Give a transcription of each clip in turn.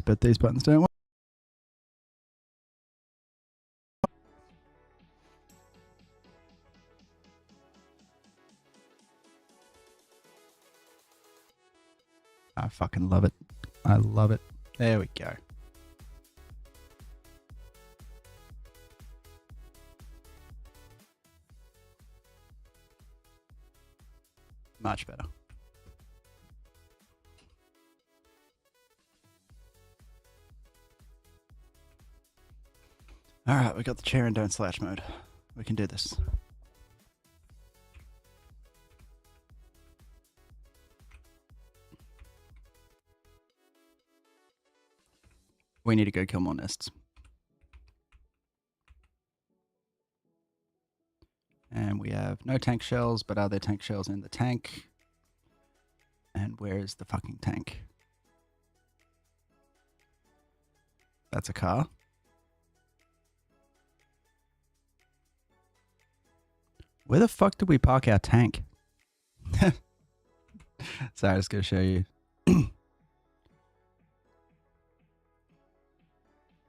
But these buttons don't work. I fucking love it. I love it. There we go. Much better. All right, we got the chair in don't slash mode. We can do this. We need to go kill more nests. And we have no tank shells, but are there tank shells in the tank? And where is the fucking tank? That's a car. Where the fuck did we park our tank? Sorry, I was going to show you.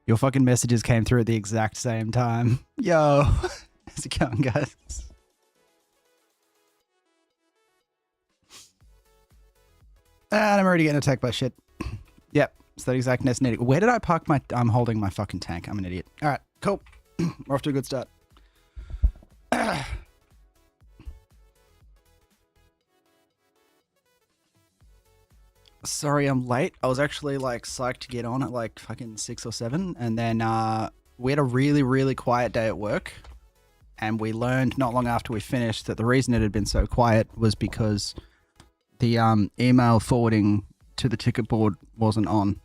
Your fucking messages came through at the exact same time. Yo, how's it going, guys? And I'm already getting attacked by shit. Yep, it's that exact nest needed. Where did I park my... I'm holding my fucking tank. I'm an idiot. All right, cool. We're off to a good start. Sorry I'm late. I was actually like psyched to get on at like fucking 6 or 7. And then we had a really, really quiet day at work. And we learned not long after we finished that the reason it had been so quiet was because the email forwarding to the ticket board wasn't on.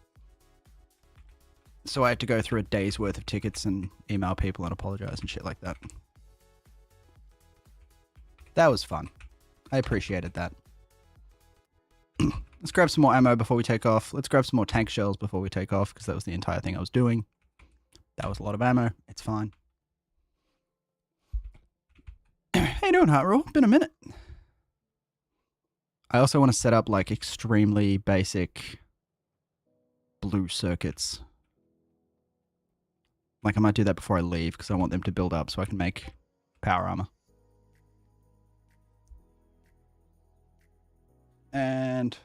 So I had to go through a day's worth of tickets and email people and apologize and shit like that. That was fun. I appreciated that. Let's grab some more ammo before we take off. Let's grab some more tank shells before we take off, because that was the entire thing I was doing. That was a lot of ammo. It's fine. How you doing, Heart Rule? Been a minute. I also want to set up like extremely basic blue circuits. Like I might do that before I leave, because I want them to build up so I can make power armor. And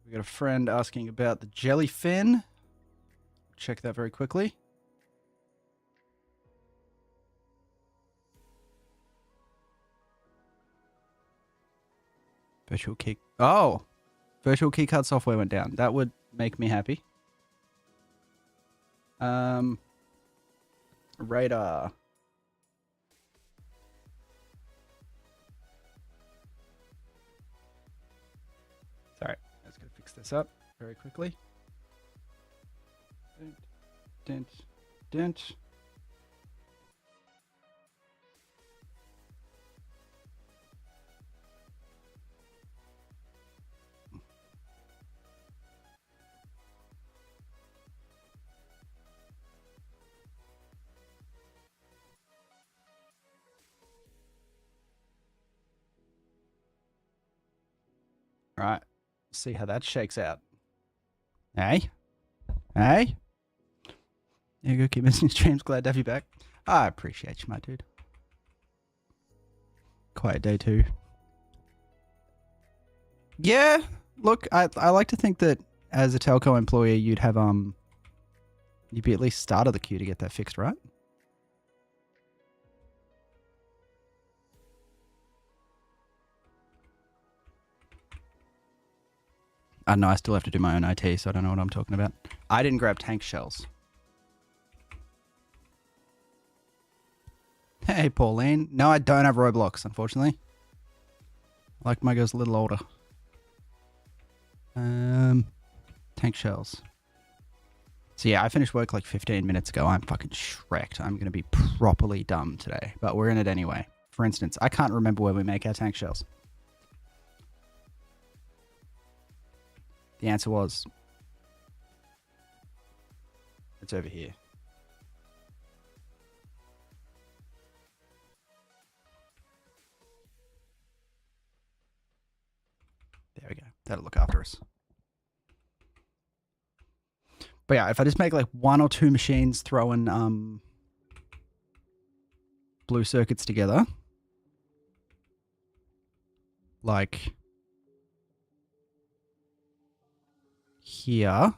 we got a friend asking about the jellyfin. Check that very quickly. Virtual key. Oh, virtual keycard software went down. That would make me happy. Radar. Sorry, I was gonna fix this up very quickly. Dent, dent, dent. All right, see how that shakes out. Hey, hey. There you go, keep missing streams. Glad to have you back. I appreciate you, my dude. Quiet day too. Yeah, look, I like to think that as a telco employee, you'd have you'd be at least start of the queue to get that fixed, right? I don't know, I still have to do my own IT, so I don't know what I'm talking about. I didn't grab tank shells. Hey, Pauline. No, I don't have Roblox, unfortunately. I like my girl's a little older. Tank shells. So yeah, I finished work like 15 minutes ago. I'm fucking shreked. I'm going to be properly dumb today, but we're in it anyway. For instance, I can't remember where we make our tank shells. The answer was, it's over here. There we go. That'll look after us. But yeah, if I just make like 1 or 2 machines throwing blue circuits together, like here,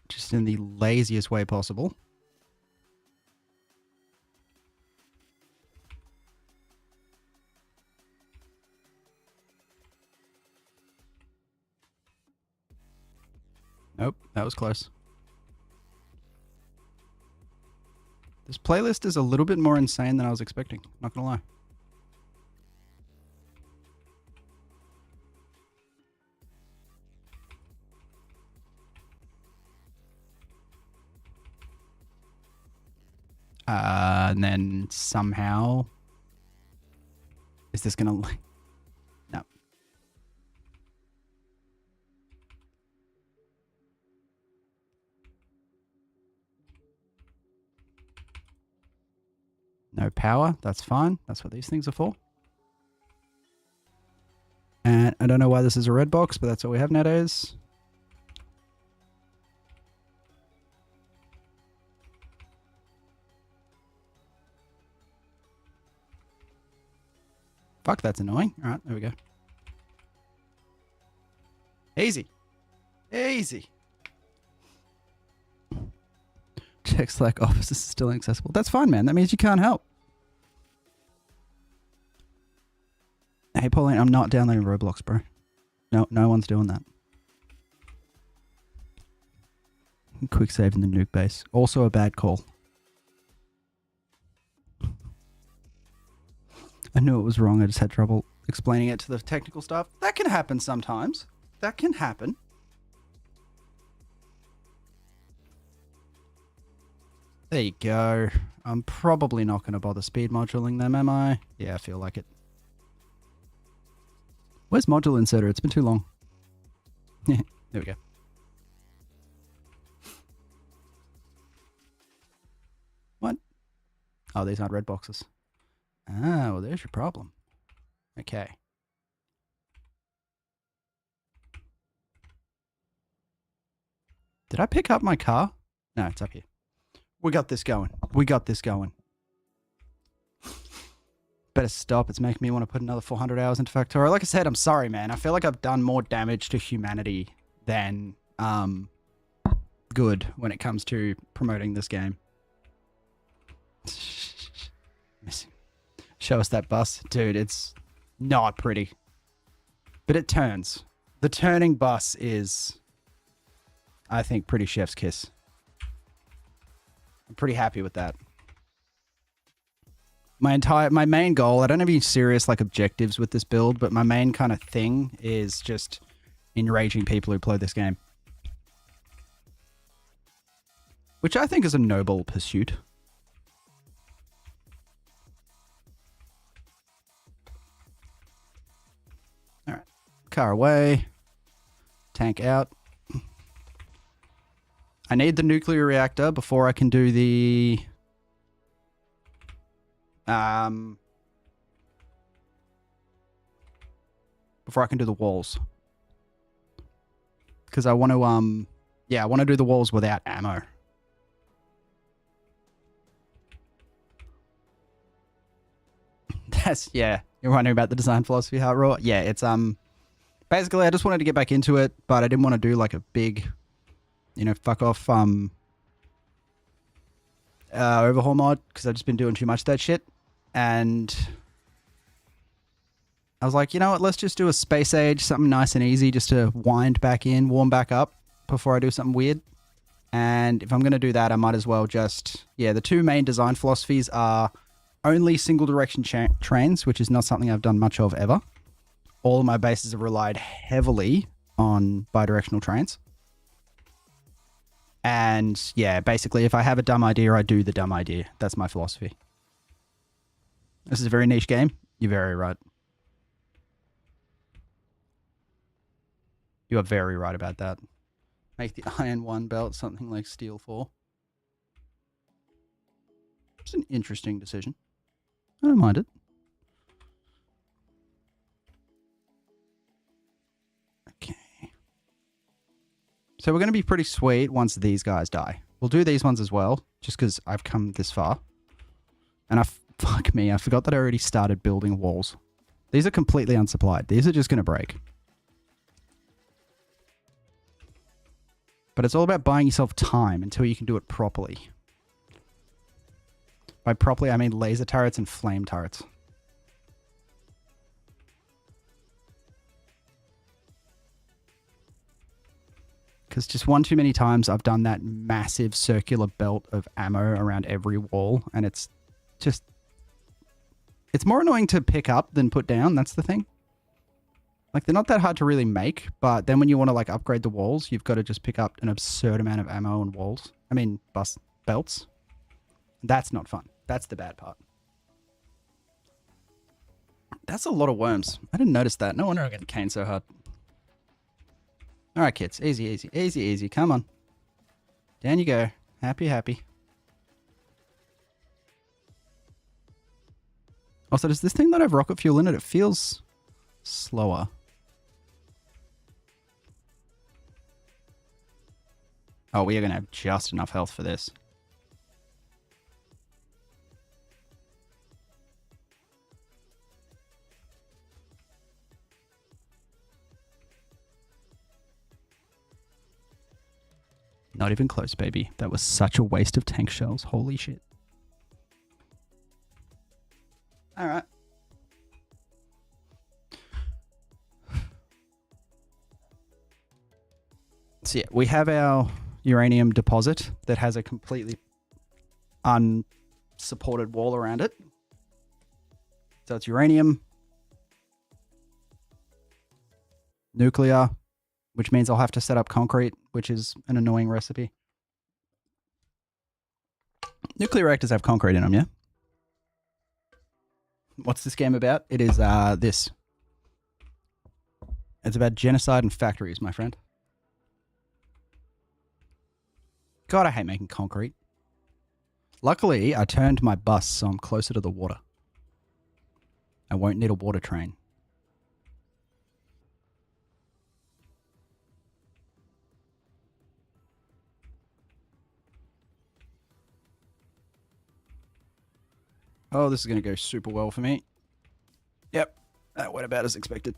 just in the laziest way possible. Nope, that was close. This playlist is a little bit more insane than I was expecting, not gonna lie. And then somehow... Is this gonna... No. No power, that's fine. That's what these things are for. And I don't know why this is a red box, but that's what we have nowadays. Fuck, that's annoying. All right, there we go. Easy. Easy. Checks like office is still inaccessible. That's fine, man. That means you can't help. Hey, Pauline, I'm not downloading Roblox, bro. No one's doing that. Quick save in the nuke base. Also a bad call. I knew it was wrong. I just had trouble explaining it to the technical staff. That can happen sometimes. That can happen. There you go. I'm probably not going to bother speed moduling them, am I? Yeah, I feel like it. Where's module inserter? It's been too long. There we go. What? Oh, these aren't red boxes. Ah, well, there's your problem. Okay. Did I pick up my car? No, it's up here. We got this going. We got this going. Better stop. It's making me want to put another 400 hours into Factorio. Like I said, I'm sorry, man. I feel like I've done more damage to humanity than good when it comes to promoting this game. Missing. Show us that bus. Dude, it's not pretty. But it turns. The turning bus is, I think, pretty chef's kiss. I'm pretty happy with that. My main goal, I don't have any serious like objectives with this build, but my main kind of thing is just enraging people who play this game. Which I think is a noble pursuit. Alright. Car away. Tank out. I need the nuclear reactor before I can do the... before I can do the walls. Because I want to, yeah, I want to do the walls without ammo. That's, yeah, you're wondering about the design philosophy, how it raw? Yeah, it's, basically I just wanted to get back into it, but I didn't want to do like a big, you know, fuck off, overhaul mod, because I've just been doing too much of that shit. And I was like, you know what, let's just do a space age, something nice and easy just to wind back in, warm back up before I do something weird. And if I'm going to do that, I might as well just, yeah, the two main design philosophies are only single direction trains, which is not something I've done much of ever. All of my bases have relied heavily on bidirectional trains. And yeah, basically if I have a dumb idea, I do the dumb idea. That's my philosophy. This is a very niche game. You're very right. You are very right about that. Make the Iron 1 belt something like Steel 4. It's an interesting decision. I don't mind it. Okay. So we're going to be pretty sweet once these guys die. We'll do these ones as well, just because I've come this far. And fuck me, I forgot that I already started building walls. These are completely unsupplied. These are just going to break. But it's all about buying yourself time until you can do it properly. By properly, I mean laser turrets and flame turrets. Because just one too many times I've done that massive circular belt of ammo around every wall, and it's just... It's more annoying to pick up than put down, that's the thing. Like, they're not that hard to really make, but then when you want to, like, upgrade the walls, you've got to just pick up an absurd amount of ammo and walls. I mean, belts. That's not fun. That's the bad part. That's a lot of worms. I didn't notice that. No wonder I get caned so hard. Alright, kids. Easy, easy. Easy, easy. Come on. Down you go. Happy, happy. Also, does this thing not have rocket fuel in it? It feels slower. Oh, we are going to have just enough health for this. Not even close, baby. That was such a waste of tank shells. Holy shit. Alright. So yeah, we have our uranium deposit that has a completely unsupported wall around it. So it's uranium, nuclear, which means I'll have to set up concrete, which is an annoying recipe. Nuclear reactors have concrete in them, yeah? What's this game about? It is this. It's about genocide and factories, my friend. God, I hate making concrete. Luckily, I turned my bus so I'm closer to the water. I won't need a water train. Oh, this is going to go super well for me. Yep, that went about as expected.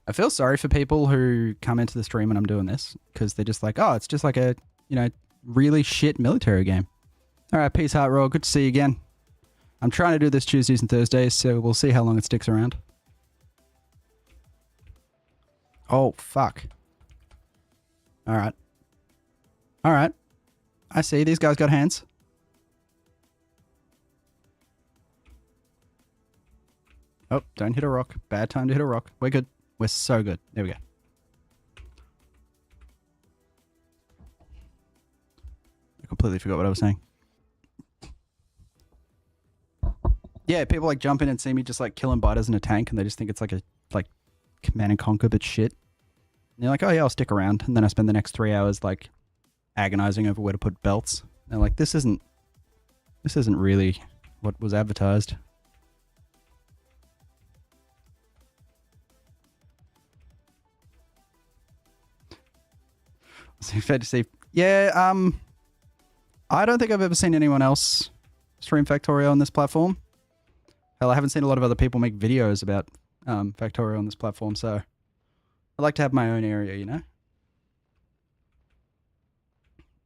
I feel sorry for people who come into the stream when I'm doing this, because they're just like, oh, it's just like a, you know, really shit military game. All right, peace, heart roll. Good to see you again. I'm trying to do this Tuesdays and Thursdays, so we'll see how long it sticks around. Oh, fuck. All right. All right. I see. These guys got hands. Oh, don't hit a rock. Bad time to hit a rock. We're good. We're so good. There we go. I completely forgot what I was saying. Yeah, people like jump in and see me just like killing biters in a tank, and they just think it's like a Command and Conquer but shit. And they're like, oh yeah, I'll stick around. And then I spend the next 3 hours like agonizing over where to put belts. And they're like, this isn't really what was advertised. So fair to say, yeah. I don't think I've ever seen anyone else stream Factorio on this platform. Hell, I haven't seen a lot of other people make videos about Factorio on this platform, so I like to have my own area, you know?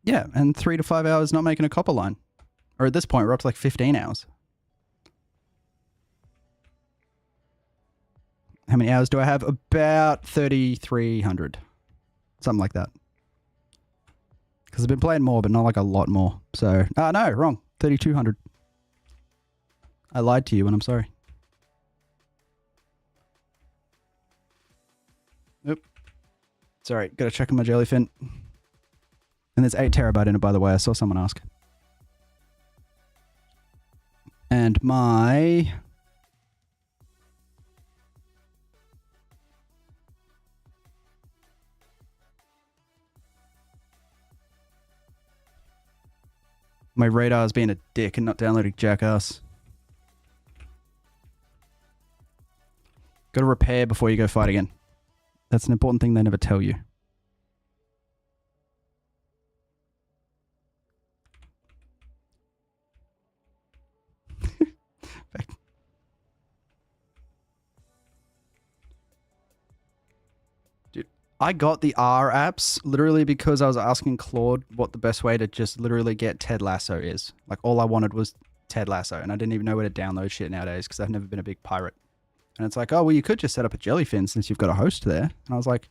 Yeah, and 3 to 5 hours not making a copper line. Or at this point, we're up to like 15 hours. How many hours do I have? About 3,300. Something like that. Because I've been playing more, but not like a lot more. So, no, wrong. 3,200. I lied to you and I'm sorry. Oop. Sorry, gotta check on my jellyfin. And there's 8 terabyte in it, by the way. I saw someone ask. And my... My radar's being a dick and not downloading Jackass. Got to repair before you go fight again. That's an important thing they never tell you. Dude, I got the R apps literally because I was asking Claude what the best way to just literally get Ted Lasso is. Like, all I wanted was Ted Lasso, and I didn't even know where to download shit nowadays because I've never been a big pirate. And it's like, oh, well, you could just set up a Jellyfin since you've got a host there. And I was like,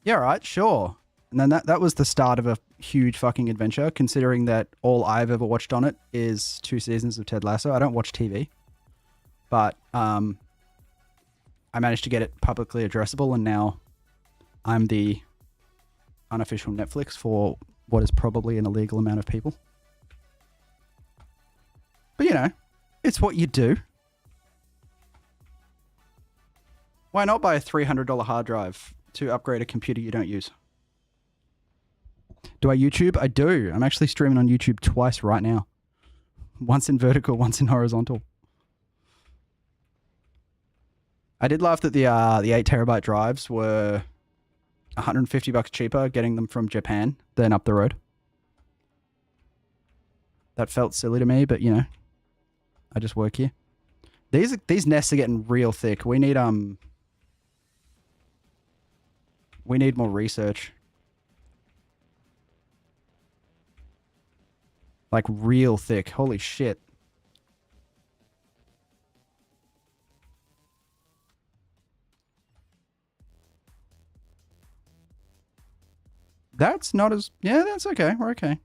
yeah, right, sure. And then that was the start of a huge fucking adventure, considering that all I've ever watched on it is 2 seasons of Ted Lasso. I don't watch TV. But I managed to get it publicly addressable, and now I'm the unofficial Netflix for what is probably an illegal amount of people. But, you know, it's what you do. Why not buy a $300 hard drive to upgrade a computer you don't use? Do I YouTube? I do. I'm actually streaming on YouTube twice right now. Once in vertical, once in horizontal. I did laugh that the 8 terabyte drives were $150 cheaper getting them from Japan than up the road. That felt silly to me, but you know, I just work here. These nests are getting real thick. We need more research. Like real thick. Holy shit. That's not as... Yeah, that's okay. We're okay.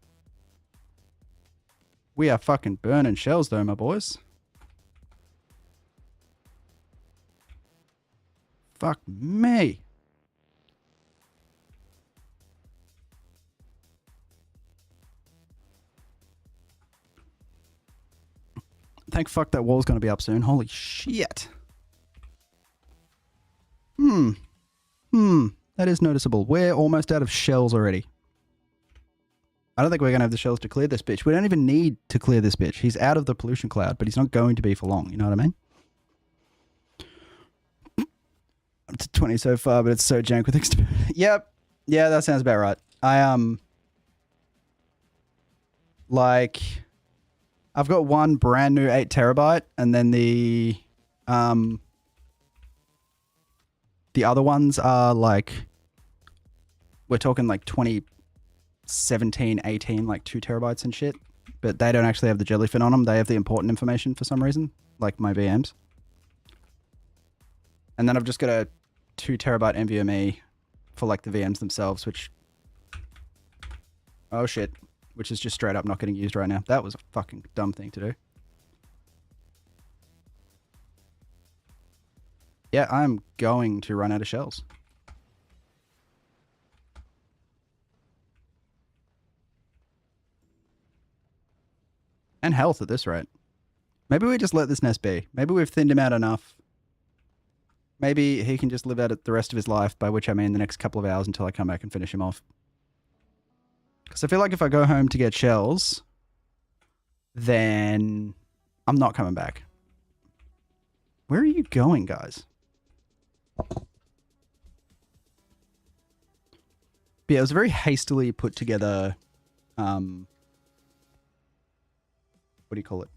We are fucking burning shells though, my boys. Fuck me. Thank fuck that wall's going to be up soon. Holy shit. That is noticeable. We're almost out of shells already. I don't think we're going to have the shells to clear this bitch. We don't even need to clear this bitch. He's out of the pollution cloud, but he's not going to be for long. You know what I mean? Up to 20 so far, but it's so jank with things. Yep. Yeah, that sounds about right. Like, I've got one brand new 8 terabyte, and then the other ones are like, we're talking like 2017, 18, like 2 terabytes and shit. But they don't actually have the Jellyfin on them. They have the important information for some reason, like my VMs. And then I've just got a 2 terabyte NVMe for like the VMs themselves, which... Oh shit. Which is just straight up not getting used right now. That was a fucking dumb thing to do. Yeah, I'm going to run out of shells. And health at this rate. Maybe we just let this nest be. Maybe we've thinned him out enough. Maybe he can just live out the rest of his life, by which I mean the next couple of hours until I come back and finish him off. Because I feel like if I go home to get shells, then I'm not coming back. Where are you going, guys? But yeah, it was a very hastily put together, what do you call it?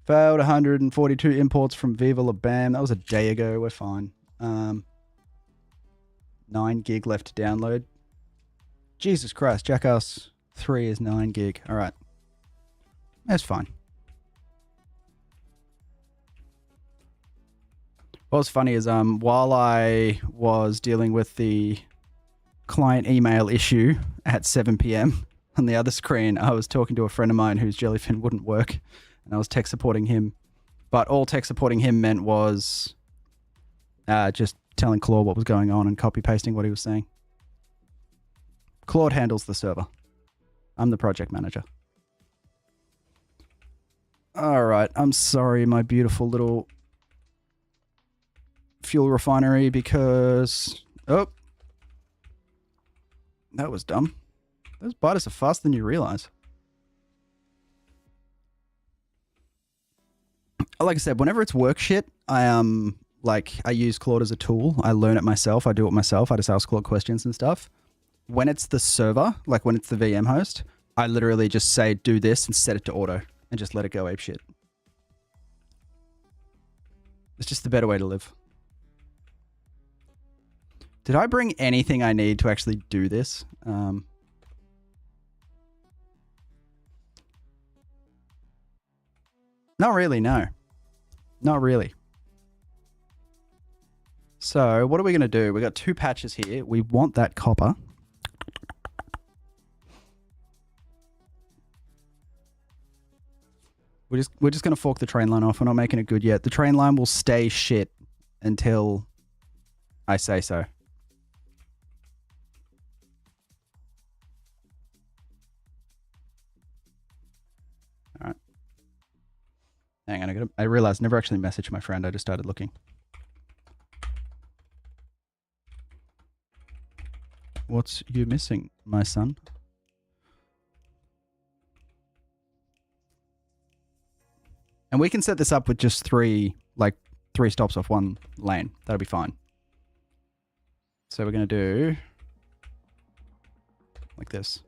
Failed 142 imports from Viva La Bam. That was a day ago. We're fine. 9 gig left to download. Jesus Christ. Jackass 3 is 9 gig. All right. That's fine. What's funny is while I was dealing with the client email issue at 7 p.m. on the other screen, I was talking to a friend of mine whose Jellyfin wouldn't work, and I was tech supporting him. But all tech supporting him meant was just telling Claude what was going on and copy pasting what he was saying. Claude handles the server. I'm the project manager. All right. I'm sorry, my beautiful little fuel refinery, because... Oh. That was dumb. Those biters are faster than you realize. Like I said, whenever it's work shit, I use Claude as a tool. I learn it myself. I do it myself. I just ask Claude questions and stuff. When it's the server, like when it's the VM host, I literally just say, do this and set it to auto and just let it go ape shit. It's just the better way to live. Did I bring anything I need to actually do this? Not really, no. Not really. So what are we going to do? We got 2 patches here. We want that copper. We're just going to fork the train line off. We're not making it good yet. The train line will stay shit until I say so. All right. Hang on, I realized I never actually messaged my friend. I just started looking. What's you missing, my son? And we can set this up with just 3 stops off 1 lane. That'll be fine. So we're going to do like this.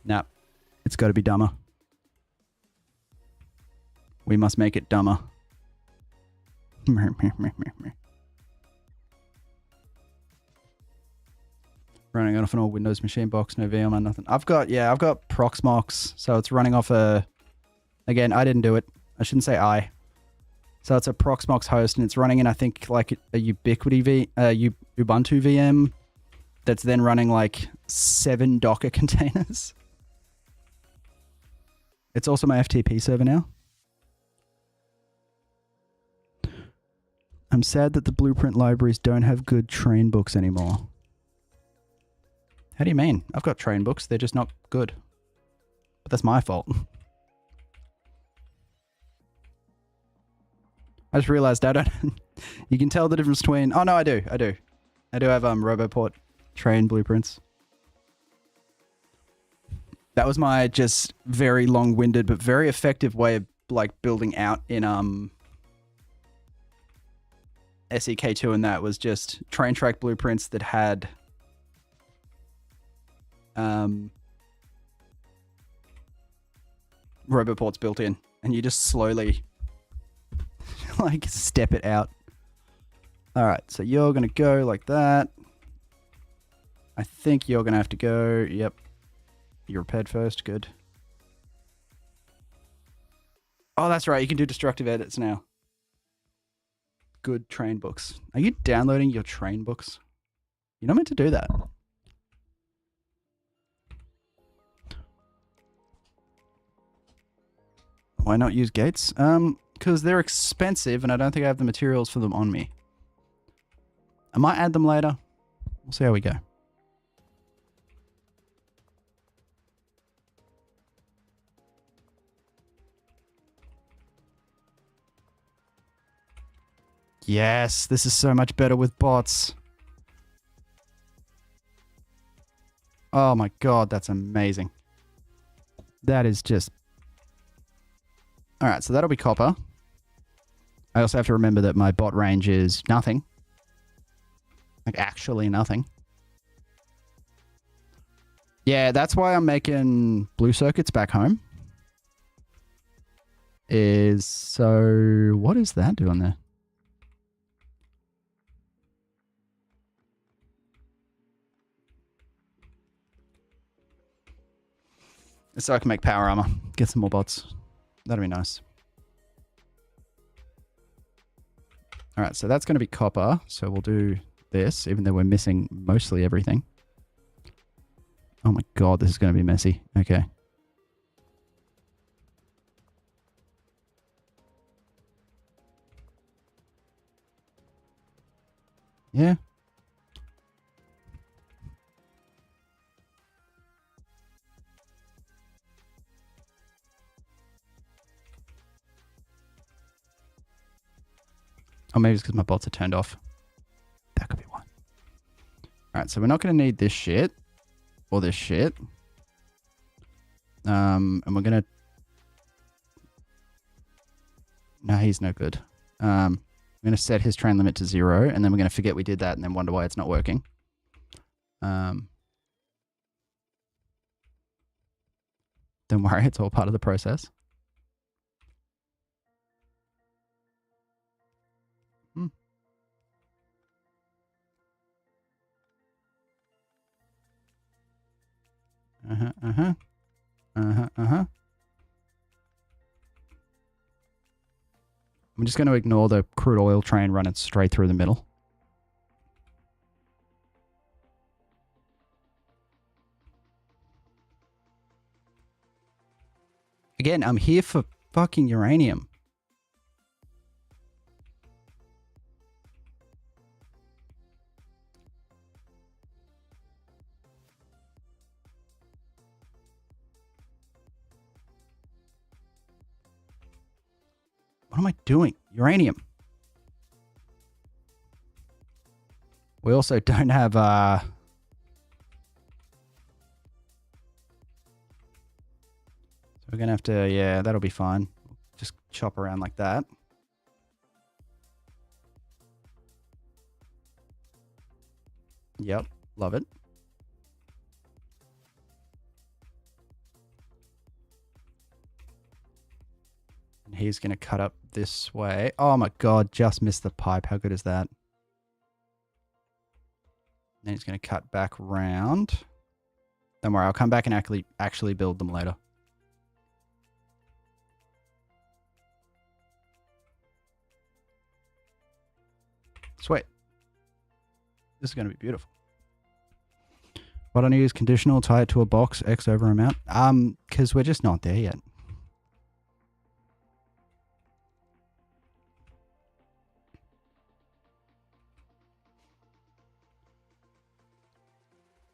Nah, it's got to be dumber. We must make it dumber. Running off an old Windows machine box, no VM, nothing. I've got Proxmox, so it's running off again, I didn't do it. I shouldn't say I. So it's a Proxmox host, and it's running in, I think, like a Ubuntu VM that's then running like 7 Docker containers. It's also my FTP server now. I'm sad that the blueprint libraries don't have good train books anymore. How do you mean? I've got train books. They're just not good. But that's my fault. I just realized I don't... You can tell the difference between... Oh, no, I do. I do have Roboport train blueprints. That was my just very long-winded but very effective way of building out in SEK2, and that was just train track blueprints that had Roboports built in, and you just slowly step it out. All right, so you're gonna go like that. I think you're gonna have to go. Yep, you're repaired first. Good. Oh, that's right. You can do destructive edits now. Good train books. Are you downloading your train books? You're not meant to do that. Why not use gates? Because they're expensive and I don't think I have the materials for them on me. I might add them later. We'll see how we go. Yes, this is so much better with bots. Oh my god, that's amazing. That is just... Alright, so that'll be copper. I also have to remember that my bot range is nothing. Like, actually nothing. Yeah, that's why I'm making blue circuits back home. So... What is that doing there? So I can make power armor. Get some more bots. That'd be nice. Alright, so that's going to be copper. So we'll do this, even though we're missing mostly everything. Oh my god, this is going to be messy. Okay. Yeah. Oh, maybe it's because my bots are turned off. That could be one. All right, so we're not going to need this shit or this shit. And we're going to... No, he's no good. I'm going to set his train limit to 0, and then we're going to forget we did that and then wonder why it's not working. Don't worry, it's all part of the process. I'm just going to ignore the crude oil train running straight through the middle. Again, I'm here for fucking uranium. What am I doing? Uranium. We also don't have so we're gonna have to, yeah, that'll be fine. Just chop around like that. Yep, love it. And he's gonna cut up this way. Oh my god, just missed the pipe. How good is that? Then he's gonna cut back round. Don't worry, I'll come back and actually build them later. Sweet. This is going to be beautiful. Why don't I use conditional, tie it to a box, X over amount? Because we're just not there yet.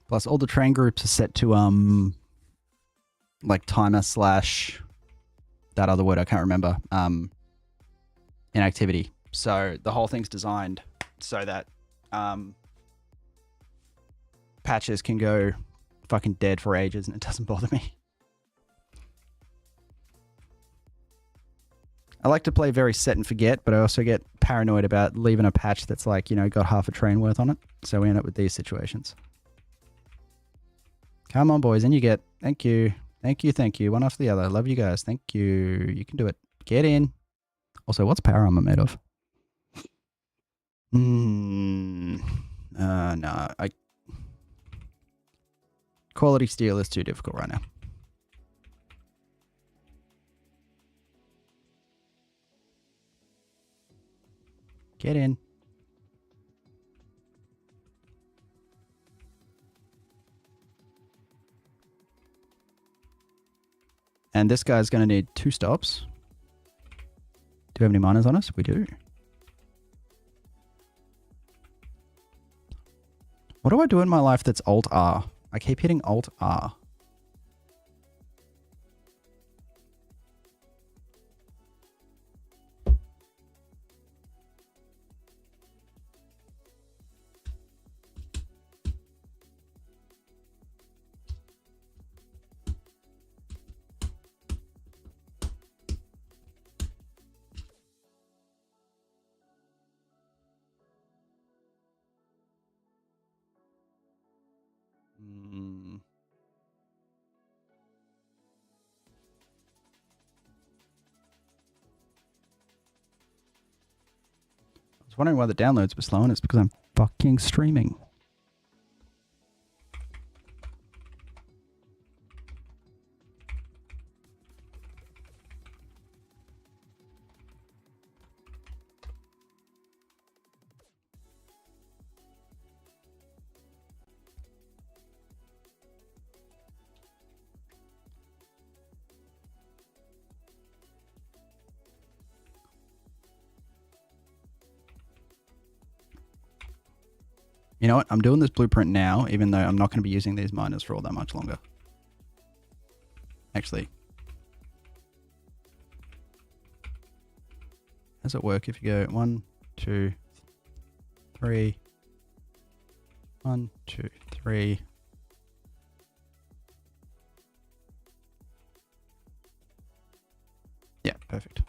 Plus all the train groups are set to, like timer / that other word I can't remember, inactivity. So the whole thing's designed so that patches can go fucking dead for ages and it doesn't bother me. I like to play very set and forget, but I also get paranoid about leaving a patch that's like, you know, got half a train worth on it. So we end up with these situations. Come on, boys, and you get. Thank you. Thank you, thank you. One after the other. Love you guys. Thank you. You can do it. Get in. Also, what's power armor made of? No. Quality steel is too difficult right now. Get in. And this guy's going to need 2 stops. Do we have any miners on us? We do. What do I do in my life that's Alt-R? I keep hitting Alt-R. I was wondering why the downloads were slow, and it's because I'm fucking streaming. You know what? I'm doing this blueprint now, even though I'm not going to be using these miners for all that much longer. Actually. How does it work if you go 1, 2, 3. 1, 2, 3. Yeah, perfect.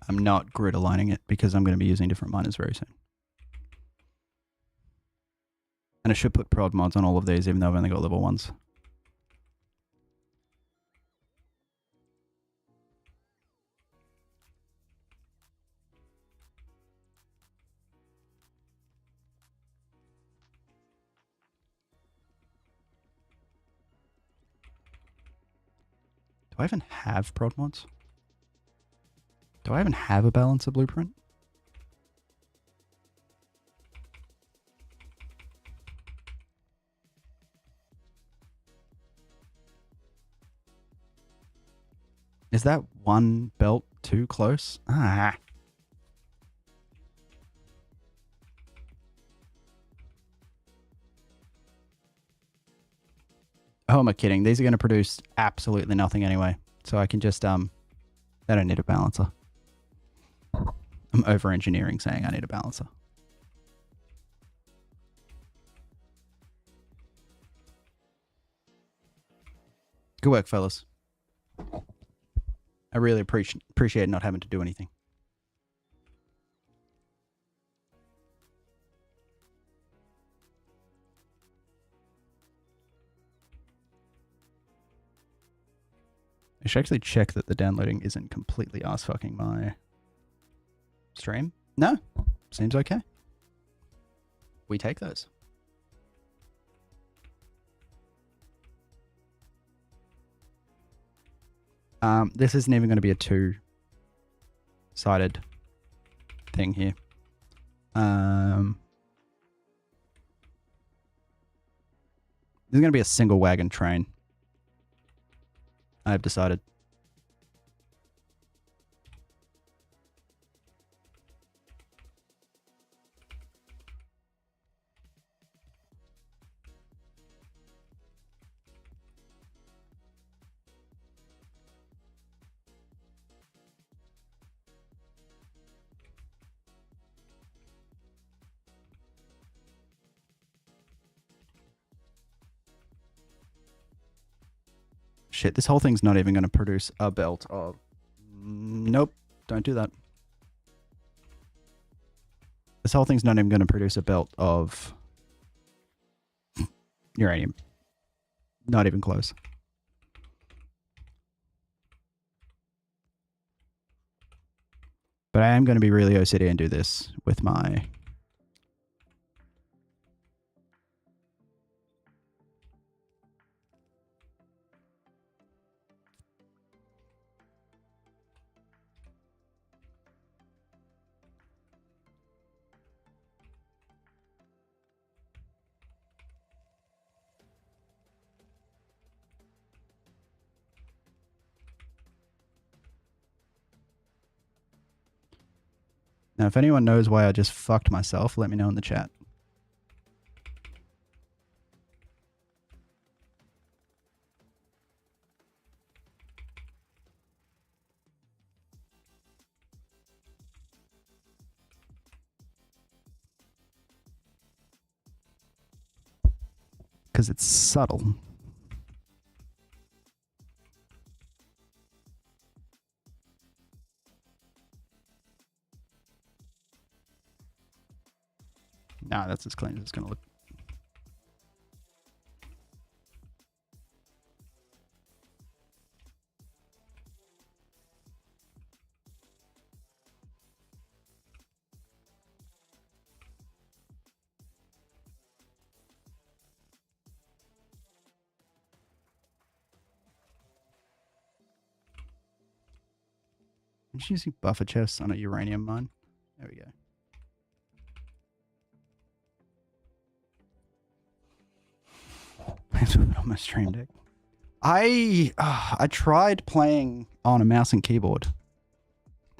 I'm not grid aligning it because I'm going to be using different miners very soon. And I should put prod mods on all of these even though I've only got level 1s. Do I even have prod mods? Do I even have a balancer blueprint? Is that one belt too close? Ah. Oh, am I kidding? These are going to produce absolutely nothing anyway. So I can just, I don't need a balancer. I'm over-engineering saying I need a balancer. Good work, fellas. I really appreciate not having to do anything. I should actually check that the downloading isn't completely ass-fucking my stream. No, seems okay. We take those. This isn't even going to be a two-sided thing here. This is going to be a single wagon train. I've decided. Shit, this whole thing's not even going to produce a belt of... Nope, don't do that. This whole thing's not even going to produce a belt of uranium. Not even close. But I am going to be really OCD and do this with my... Now, if anyone knows why I just fucked myself, let me know in the chat. Because it's subtle. Nah, that's as clean as it's going to look. I'm just using buffer chests on a uranium mine. There we go. On my stream deck. I tried playing on a mouse and keyboard.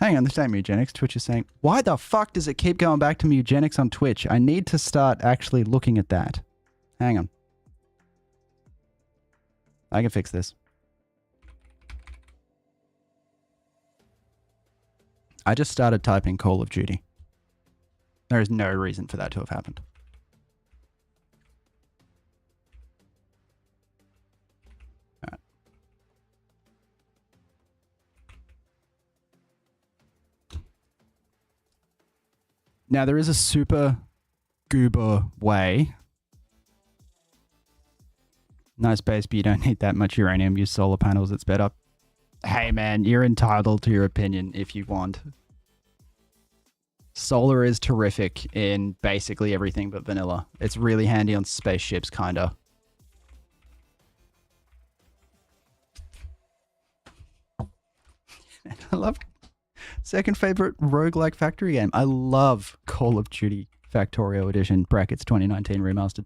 Hang on, this ain't Mugenics. Twitch is saying, why the fuck does it keep going back to Mugenics on Twitch? I need to start actually looking at that. Hang on. I can fix this. I just started typing Call of Duty. There is no reason for that to have happened. All right. Now, there is a super goober way. Nice base, but you don't need that much uranium. Use solar panels, it's better. Hey man, you're entitled to your opinion if you want. Solar is terrific in basically everything but vanilla. It's really handy on spaceships, kinda. I love second favorite roguelike factory game. I love Call of Duty Factorio Edition, brackets 2019 remastered.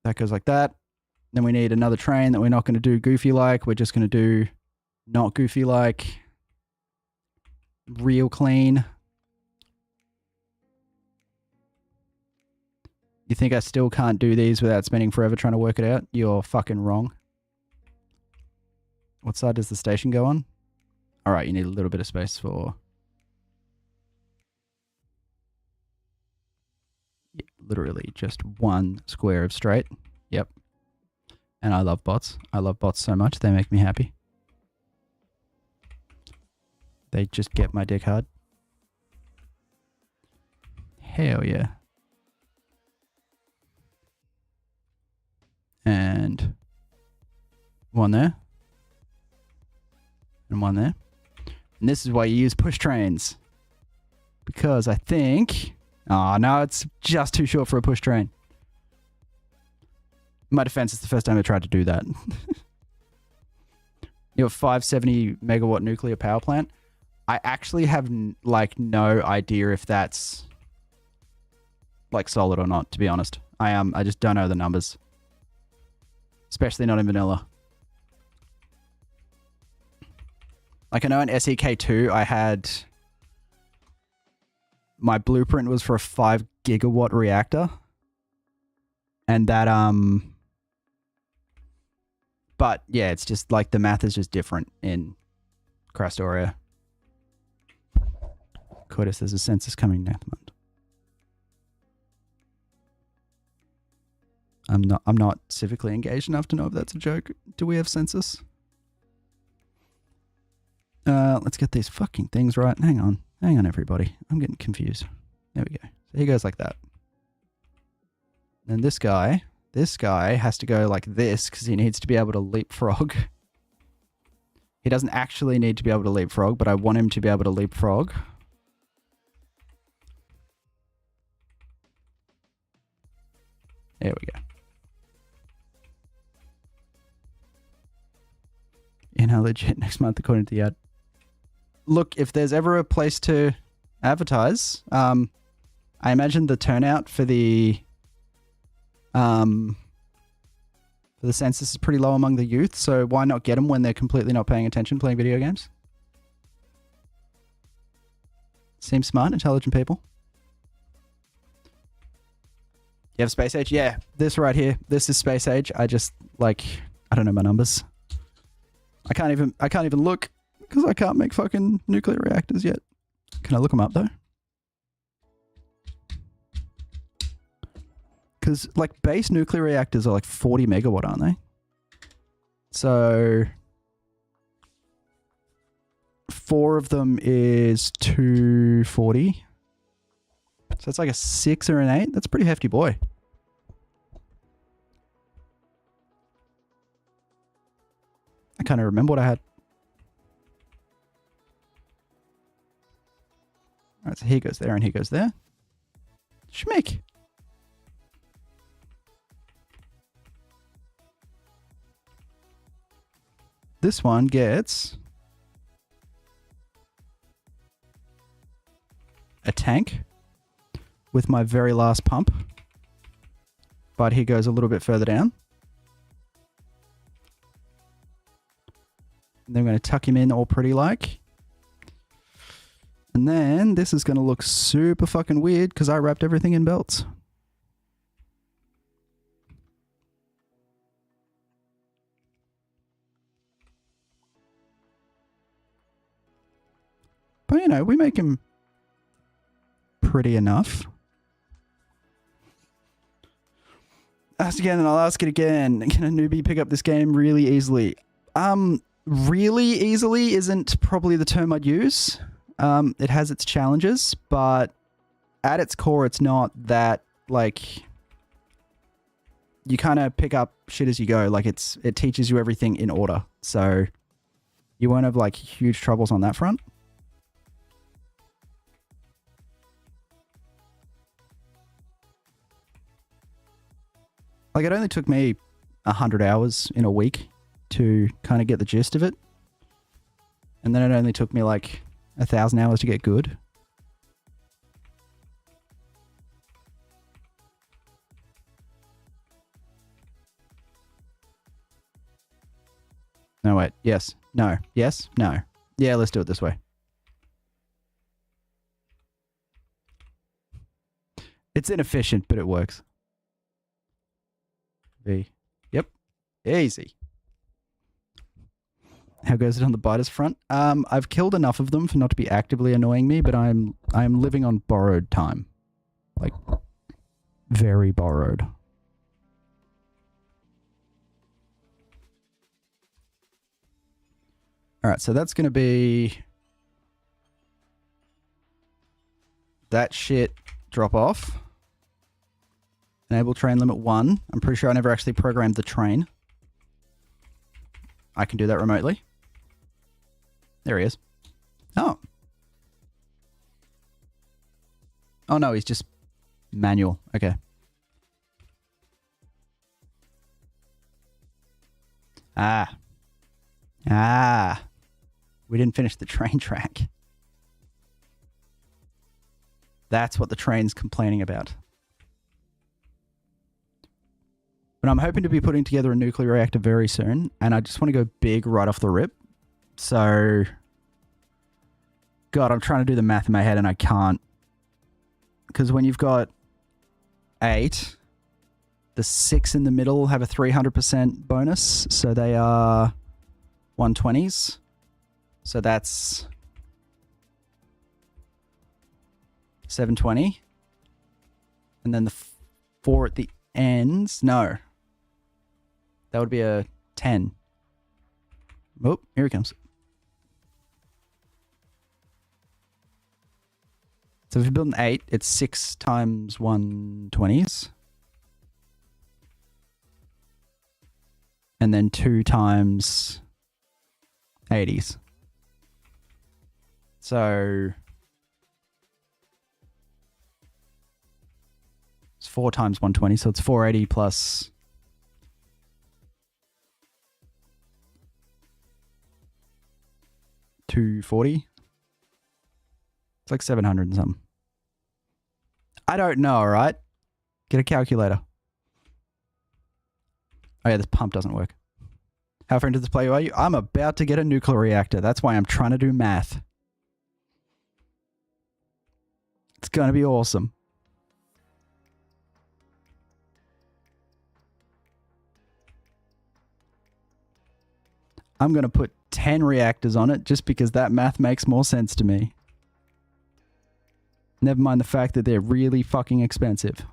That goes like that. Then we need another train that we're not going to do goofy like. We're just going to do not goofy like. Real clean. You think I still can't do these without spending forever trying to work it out? You're fucking wrong. What side does the station go on? All right, you need a little bit of space for... Yeah, literally just one square of straight. Yep. And I love bots. I love bots so much. They make me happy. They just get my dick hard. Hell yeah. And one there. And one there. And this is why you use push trains. Because I think... Oh, no, it's just too short for a push train. In my defense, it's the first time I tried to do that. You have a 570 megawatt nuclear power plant. I actually have like no idea if that's like solid or not, to be honest. I just don't know the numbers. Especially not in vanilla. Like I know in SEK2 I had... My blueprint was for a 5 gigawatt reactor. And that, but yeah, it's just like the math is just different in Crastoria. Cordis, there's a census coming next month. I'm not civically engaged enough to know if that's a joke. Do we have census? Let's get these fucking things right. Hang on. Hang on, everybody. I'm getting confused. There we go. So he goes like that. And this guy has to go like this because he needs to be able to leapfrog. He doesn't actually need to be able to leapfrog, but I want him to be able to leapfrog. There we go. In how legit next month according to the ad. Look, if there's ever a place to advertise, I imagine the turnout for the census is pretty low among the youth, so why not get them when they're completely not paying attention playing video games? Seems smart, intelligent people. You have space age? Yeah, this right here. This is space age. I just like I don't know my numbers. I can't even look because I can't make fucking nuclear reactors yet. Can I look them up though? Because like base nuclear reactors are like 40 megawatt, aren't they? So 4 of them is 240. So it's like a 6 or an 8. That's a pretty hefty boy. I can't even remember what I had. Alright, so he goes there and he goes there. Schmick. This one gets a tank with my very last pump, but he goes a little bit further down. And then we're going to tuck him in all pretty like. And then this is going to look super fucking weird because I wrapped everything in belts. But, you know, we make him pretty enough. Ask again and I'll ask it again. Can a newbie pick up this game really easily? Really easily isn't probably the term I'd use. It has its challenges, but at its core, it's not that, like, you kind of pick up shit as you go. Like, it teaches you everything in order. So you won't have, like, huge troubles on that front. Like, it only took me 100 hours in a week to kind of get the gist of it. And then it only took me, like, 1,000 hours to get good. No, wait. Yes. No. Yes. No. Yeah, let's do it this way. It's inefficient, but it works. V. Yep. Easy. How goes it on the biters front? I've killed enough of them for not to be actively annoying me, but I'm living on borrowed time. Like, very borrowed. Alright, so that's going to be... that shit drop off. Enable train limit 1. I'm pretty sure I never actually programmed the train. I can do that remotely. There he is. Oh. Oh no, he's just manual. Okay. Ah. Ah. We didn't finish the train track. That's what the train's complaining about. But I'm hoping to be putting together a nuclear reactor very soon, and I just want to go big right off the rip. So, God, I'm trying to do the math in my head and I can't. Because when you've got 8, the 6 in the middle have a 300% bonus, so they are 120s. So that's 720. And then the 4 at the ends, no. That would be a 10. Oh, here he comes. So if you build an 8, it's 6 times 120s. And then 2 times 80s. So it's 4 times 120, so it's 480 plus 240. It's like 700 and something. I don't know, alright? Get a calculator. Oh yeah, this pump doesn't work. How far into this play are you? I'm about to get a nuclear reactor. That's why I'm trying to do math. It's gonna be awesome. I'm gonna put 10 reactors on it just because that math makes more sense to me. Never mind the fact that they're really fucking expensive.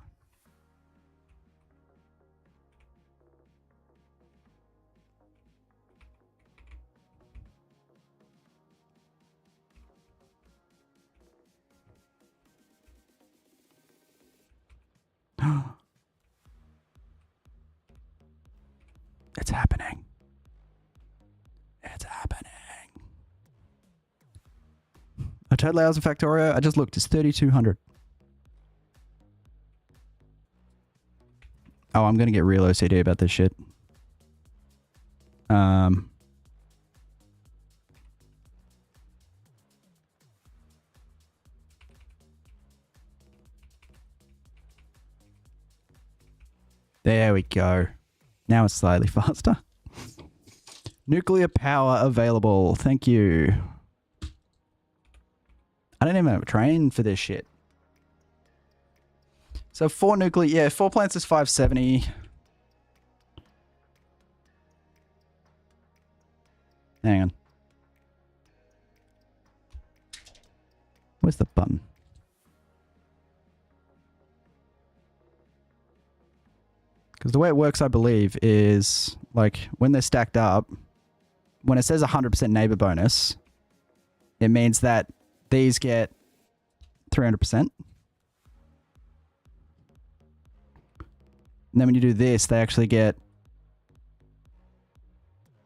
It's happening. It's happening. A total hours of Factorio, I just looked, it's 3,200. Oh, I'm going to get real OCD about this shit. There we go. Now it's slightly faster. Nuclear power available. Thank you. I don't even have a train for this shit. So 4 nuclear... Yeah, 4 plants is 570. Hang on. Where's the button? Because the way it works, I believe, is like when they're stacked up, when it says 100% neighbor bonus, it means that these get 300%. And then when you do this, they actually get...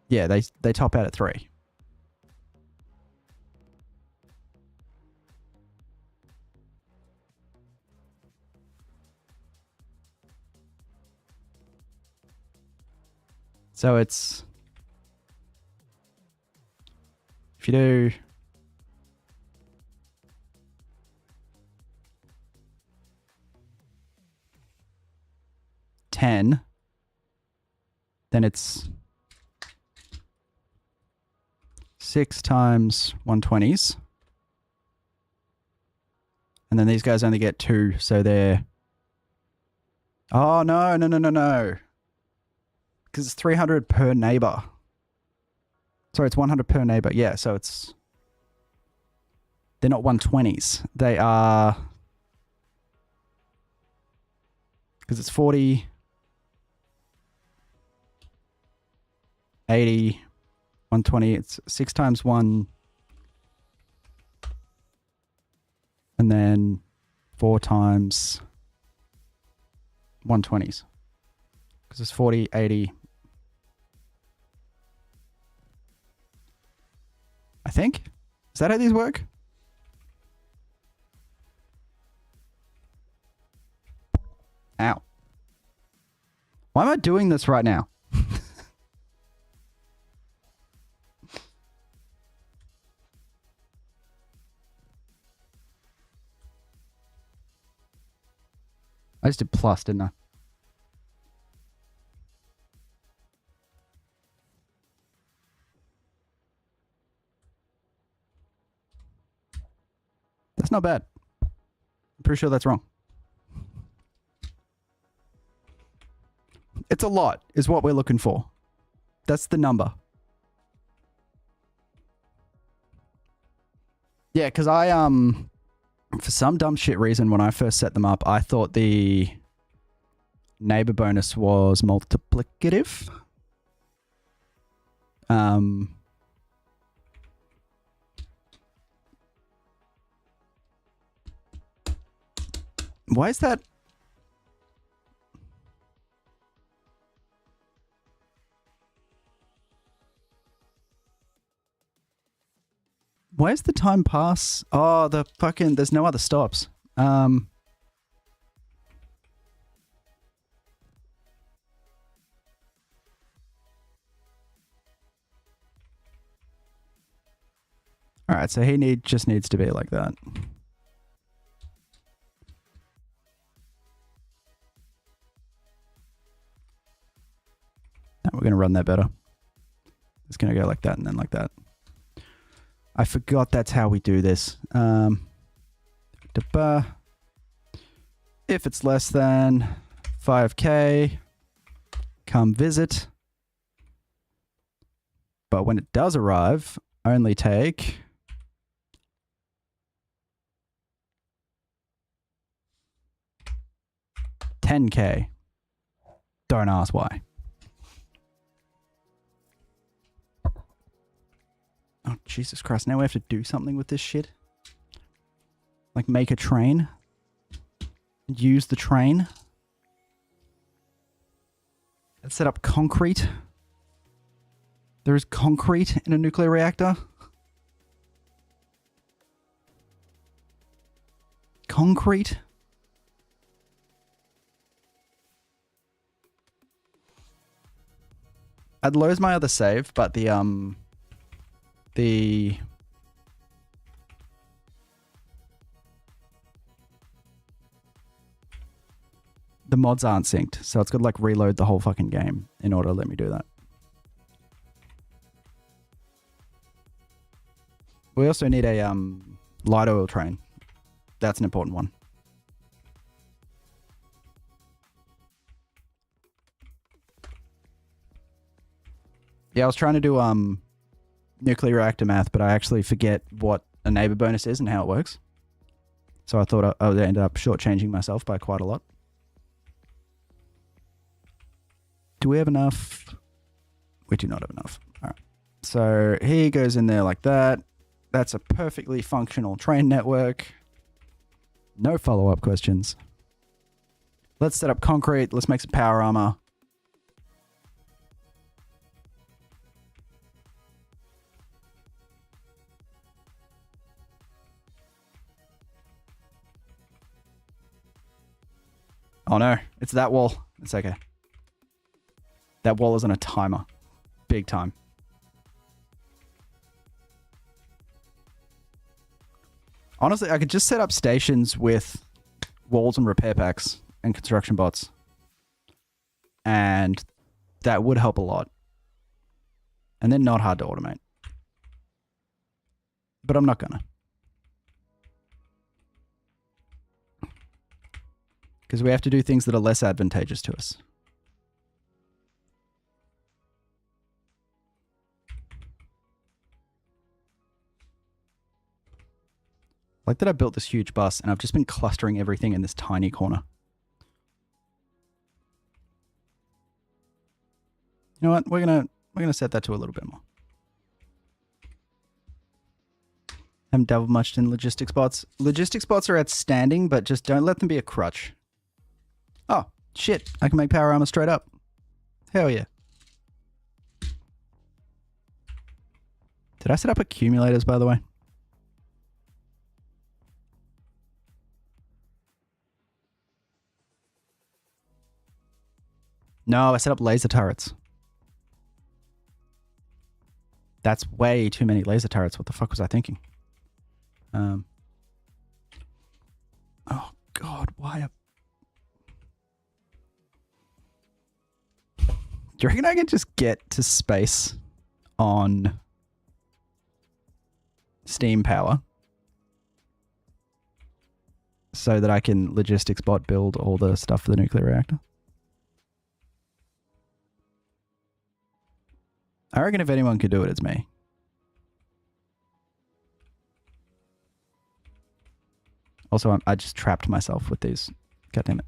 Yeah, they top out at 3. So it's... If you do... $10, then it's 6 times 120s. And then these guys only get 2, so they're... Oh, no. Because it's 300 per neighbor. Sorry, it's 100 per neighbor. Yeah, so it's... They're not 120s. They are... Because it's 40... 80, 120, it's 6 times 1, and then 4 times 120s. Because it's 40, 80. I think? Is that how these work? Ow. Why am I doing this right now? I just did plus, didn't I? That's not bad. I'm pretty sure that's wrong. It's a lot, is what we're looking for. That's the number. Yeah, because I, for some dumb shit reason, when I first set them up, I thought the neighbor bonus was multiplicative. Why is that? Why is the time pass? Oh, the fucking... There's no other stops. Alright, so he just needs to be like that. No, we're going to run that better. It's going to go like that and then like that. I forgot that's how we do this. If it's less than 5k, come visit. But when it does arrive, only take $10k. Don't ask why. Oh, Jesus Christ. Now we have to do something with this shit. Like make a train. Use the train. And set up concrete. There is concrete in a nuclear reactor. Concrete. I'd lose my other save, but the mods aren't synced, so it's got to like reload the whole fucking game in order to let me do that. We also need a light oil train. That's an important one. Yeah, I was trying to do nuclear reactor math, but I actually forget what a neighbor bonus is and how it works. So I thought I would end up shortchanging myself by quite a lot. Do we have enough? We do not have enough. All right. So he goes in there like that. That's a perfectly functional train network. No follow-up questions. Let's set up concrete. Let's make some power armor. Oh no, it's that wall. It's okay. That wall is on a timer. Big time. Honestly, I could just set up stations with walls and repair packs and construction bots. And that would help a lot. And they're not hard to automate. But I'm not gonna. Because we have to do things that are less advantageous to us. Like that I built this huge bus and I've just been clustering everything in this tiny corner. You know what? We're gonna set that to a little bit more. Haven't dabbled much in logistics bots. Logistics bots are outstanding, but just don't let them be a crutch. Oh, shit. I can make power armor straight up. Hell yeah. Did I set up accumulators, by the way? No, I set up laser turrets. That's way too many laser turrets. What the fuck was I thinking? Oh, God. Why? Do you reckon I can just get to space on steam power so that I can logistics bot build all the stuff for the nuclear reactor? I reckon if anyone could do it, it's me. Also, I just trapped myself with these. God damn it.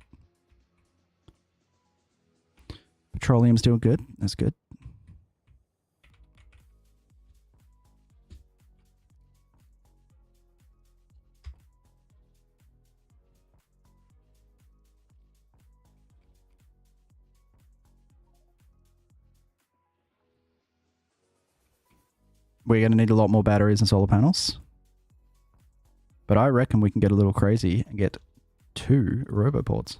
Petroleum's doing good. That's good. We're going to need a lot more batteries and solar panels. But I reckon we can get a little crazy and get 2 roboports.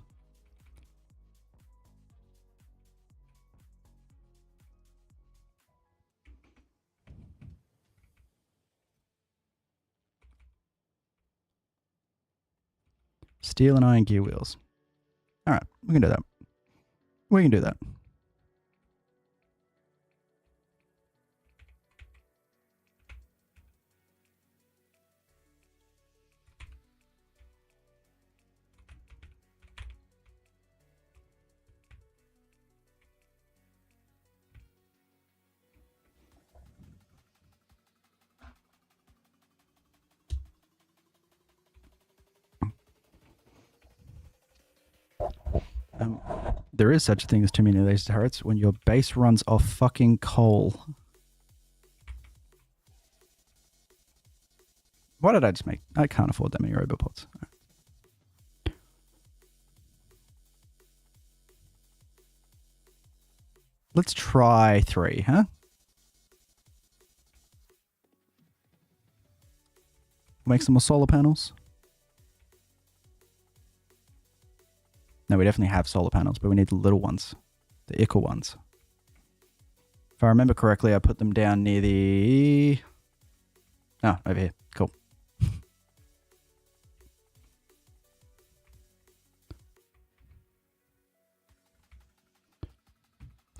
Steel and iron gear wheels. All right, we can do that. We can do that. There is such a thing as too many laser turrets when your base runs off fucking coal. What did I just make? I can't afford that many robopods. Right. Let's try 3, huh? Make some more solar panels. No, we definitely have solar panels, but we need the little ones. The ickle ones. If I remember correctly, I put them down near the... Oh, over here. Cool.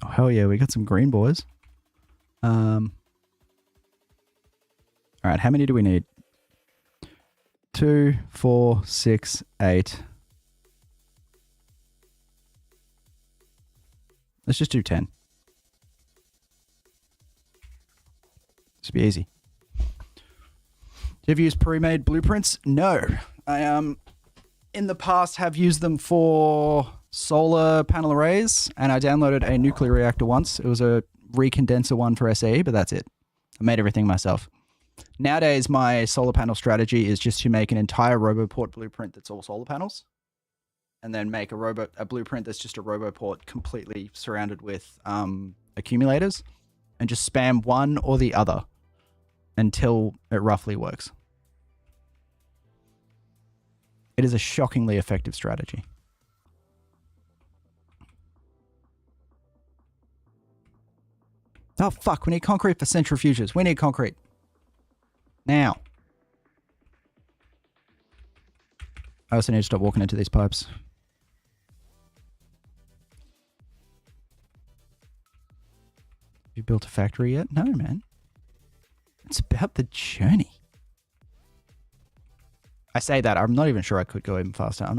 Oh, hell yeah. We got some green boys. All right, how many do we need? 2, 4, 6, 8. Let's just do 10. This will be easy. Do you ever use pre-made blueprints? No. I in the past have used them for solar panel arrays, and I downloaded a nuclear reactor once. It was a recondenser one for SE, but that's it. I made everything myself. Nowadays, my solar panel strategy is just to make an entire RoboPort blueprint that's all solar panels, and then make a blueprint that's just a RoboPort completely surrounded with accumulators, and just spam one or the other until it roughly works. It is a shockingly effective strategy. Oh, fuck. We need concrete for centrifuges. We need concrete. Now. I also need to stop walking into these pipes. Have you built a factory yet? No, man. It's about the journey. I say that. I'm not even sure I could go even faster. I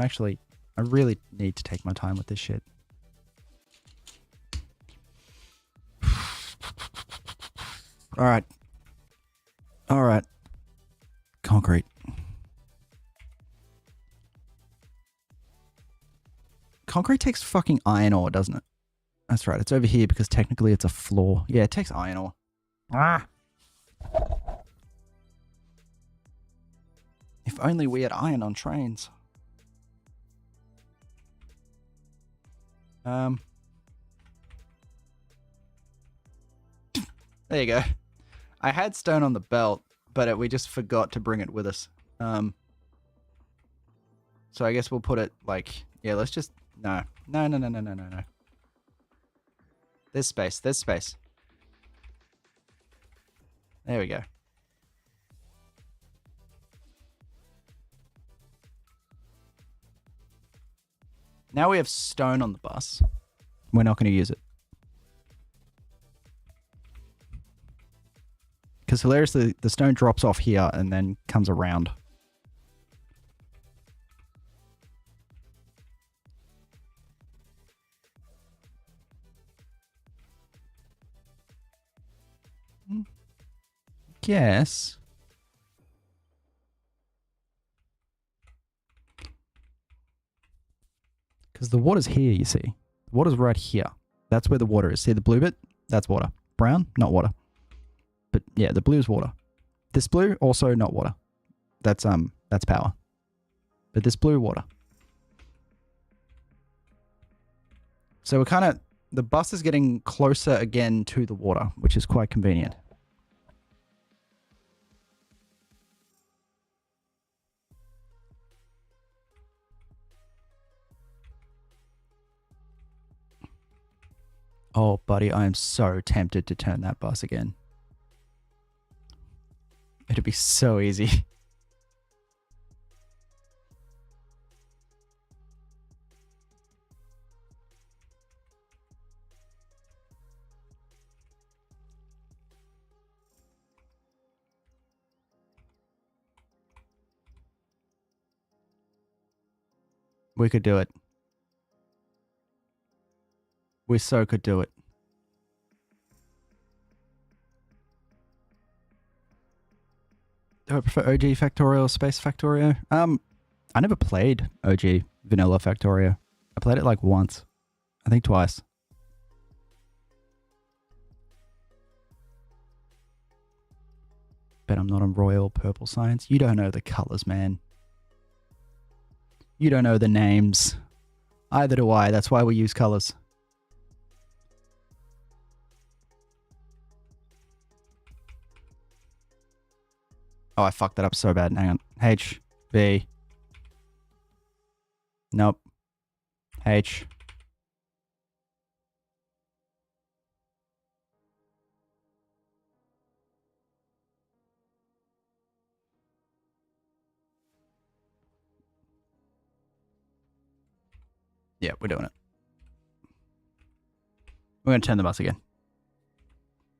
really need to take my time with this shit. All right. All right. Concrete. Concrete takes fucking iron ore, doesn't it? That's right. It's over here because technically it's a floor. Yeah, it takes iron ore. Ah. If only we had iron on trains. There you go. I had stone on the belt, but we just forgot to bring it with us. So I guess we'll put it like, yeah, let's just, no. There's space, there's space. There we go. Now we have stone on the bus. We're not going to use it. Because hilariously, the stone drops off here and then comes around. Guess. Because the water's here, you see. The water's right here. That's where the water is. See the blue bit? That's water. Brown? Not water. But yeah, the blue is water. This blue, also not water. That's power. But this blue, water. So we're kind of, the bus is getting closer again to the water, which is quite convenient. Oh, buddy, I am so tempted to turn that bus again. It'd be so easy. We could do it. We so could do it. Do I prefer OG Factorio or Space Factorio? I never played OG Vanilla Factorio. I played it like once. I think twice. Bet I'm not on Royal Purple Science. You don't know the colors, man. You don't know the names. Either do I. That's why we use colors. Oh, I fucked that up so bad. Hang on. H, B. Nope. H. Yeah, we're doing it. We're going to turn the bus again.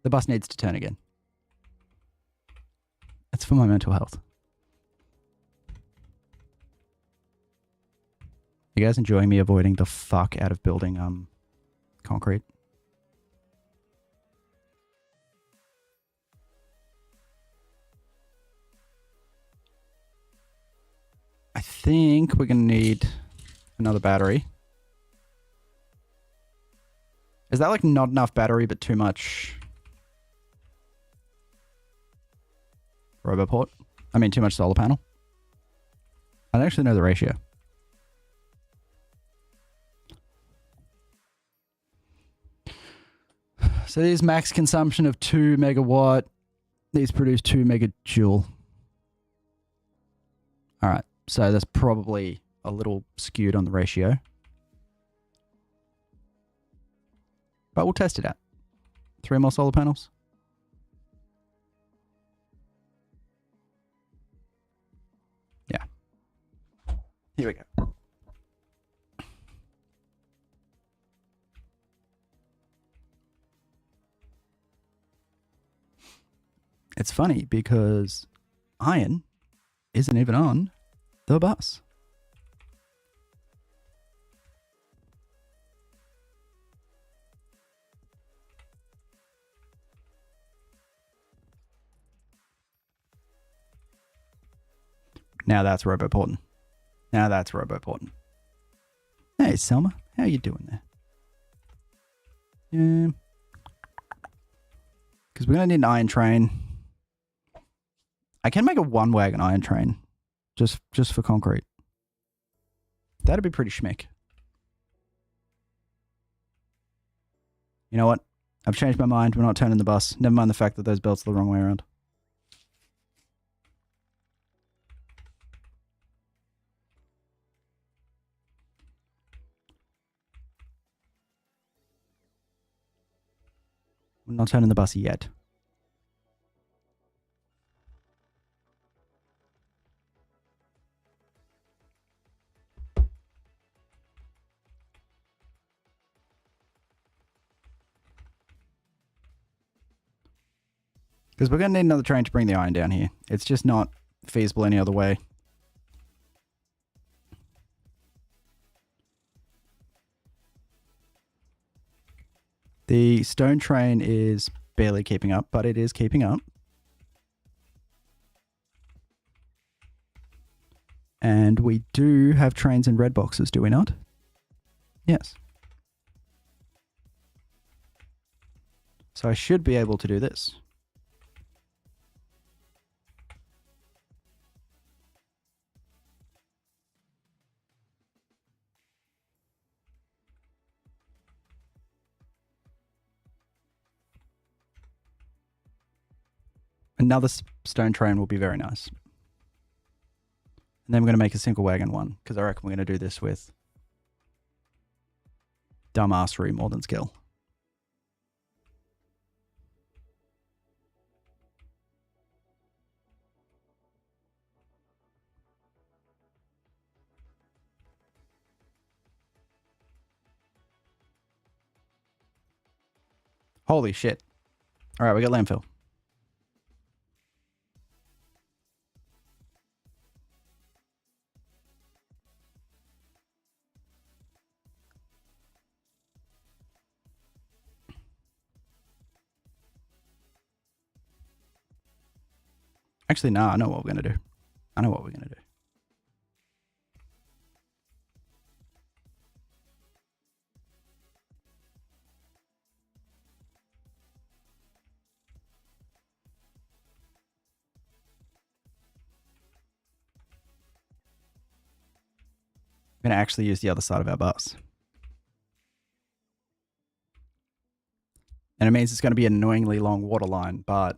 The bus needs to turn again. It's for my mental health. You guys enjoying me avoiding the fuck out of building concrete? I think we're going to need another battery. Is that like not enough battery but too much Roboport? I mean too much solar panel? I don't actually know the ratio. So these max consumption of 2 megawatt. These produce 2 megajoule. Alright, so that's probably a little skewed on the ratio. But we'll test it out. 3 more solar panels. Yeah. Here we go. It's funny because iron isn't even on the bus. Now that's roboporting. Now that's roboporting. Hey, Selma. How you doing there? Yeah. Because we're going to need an iron train. I can make a one-wagon iron train. Just for concrete. That'd be pretty schmick. You know what? I've changed my mind. We're not turning the bus. Never mind the fact that those belts are the wrong way around. We're not turning the bus yet. Because we're going to need another train to bring the iron down here. It's just not feasible any other way. The stone train is barely keeping up, but it is keeping up. And we do have trains in red boxes, do we not? Yes. So I should be able to do this. Another stone train will be very nice. And then we're going to make a single wagon one, because I reckon we're going to do this with dumbassery more than skill. Holy shit. All right, we got landfill. Actually, no, I know what we're going to do. I know what we're going to do. I'm going to actually use the other side of our bus. And it means it's going to be an annoyingly long water line, but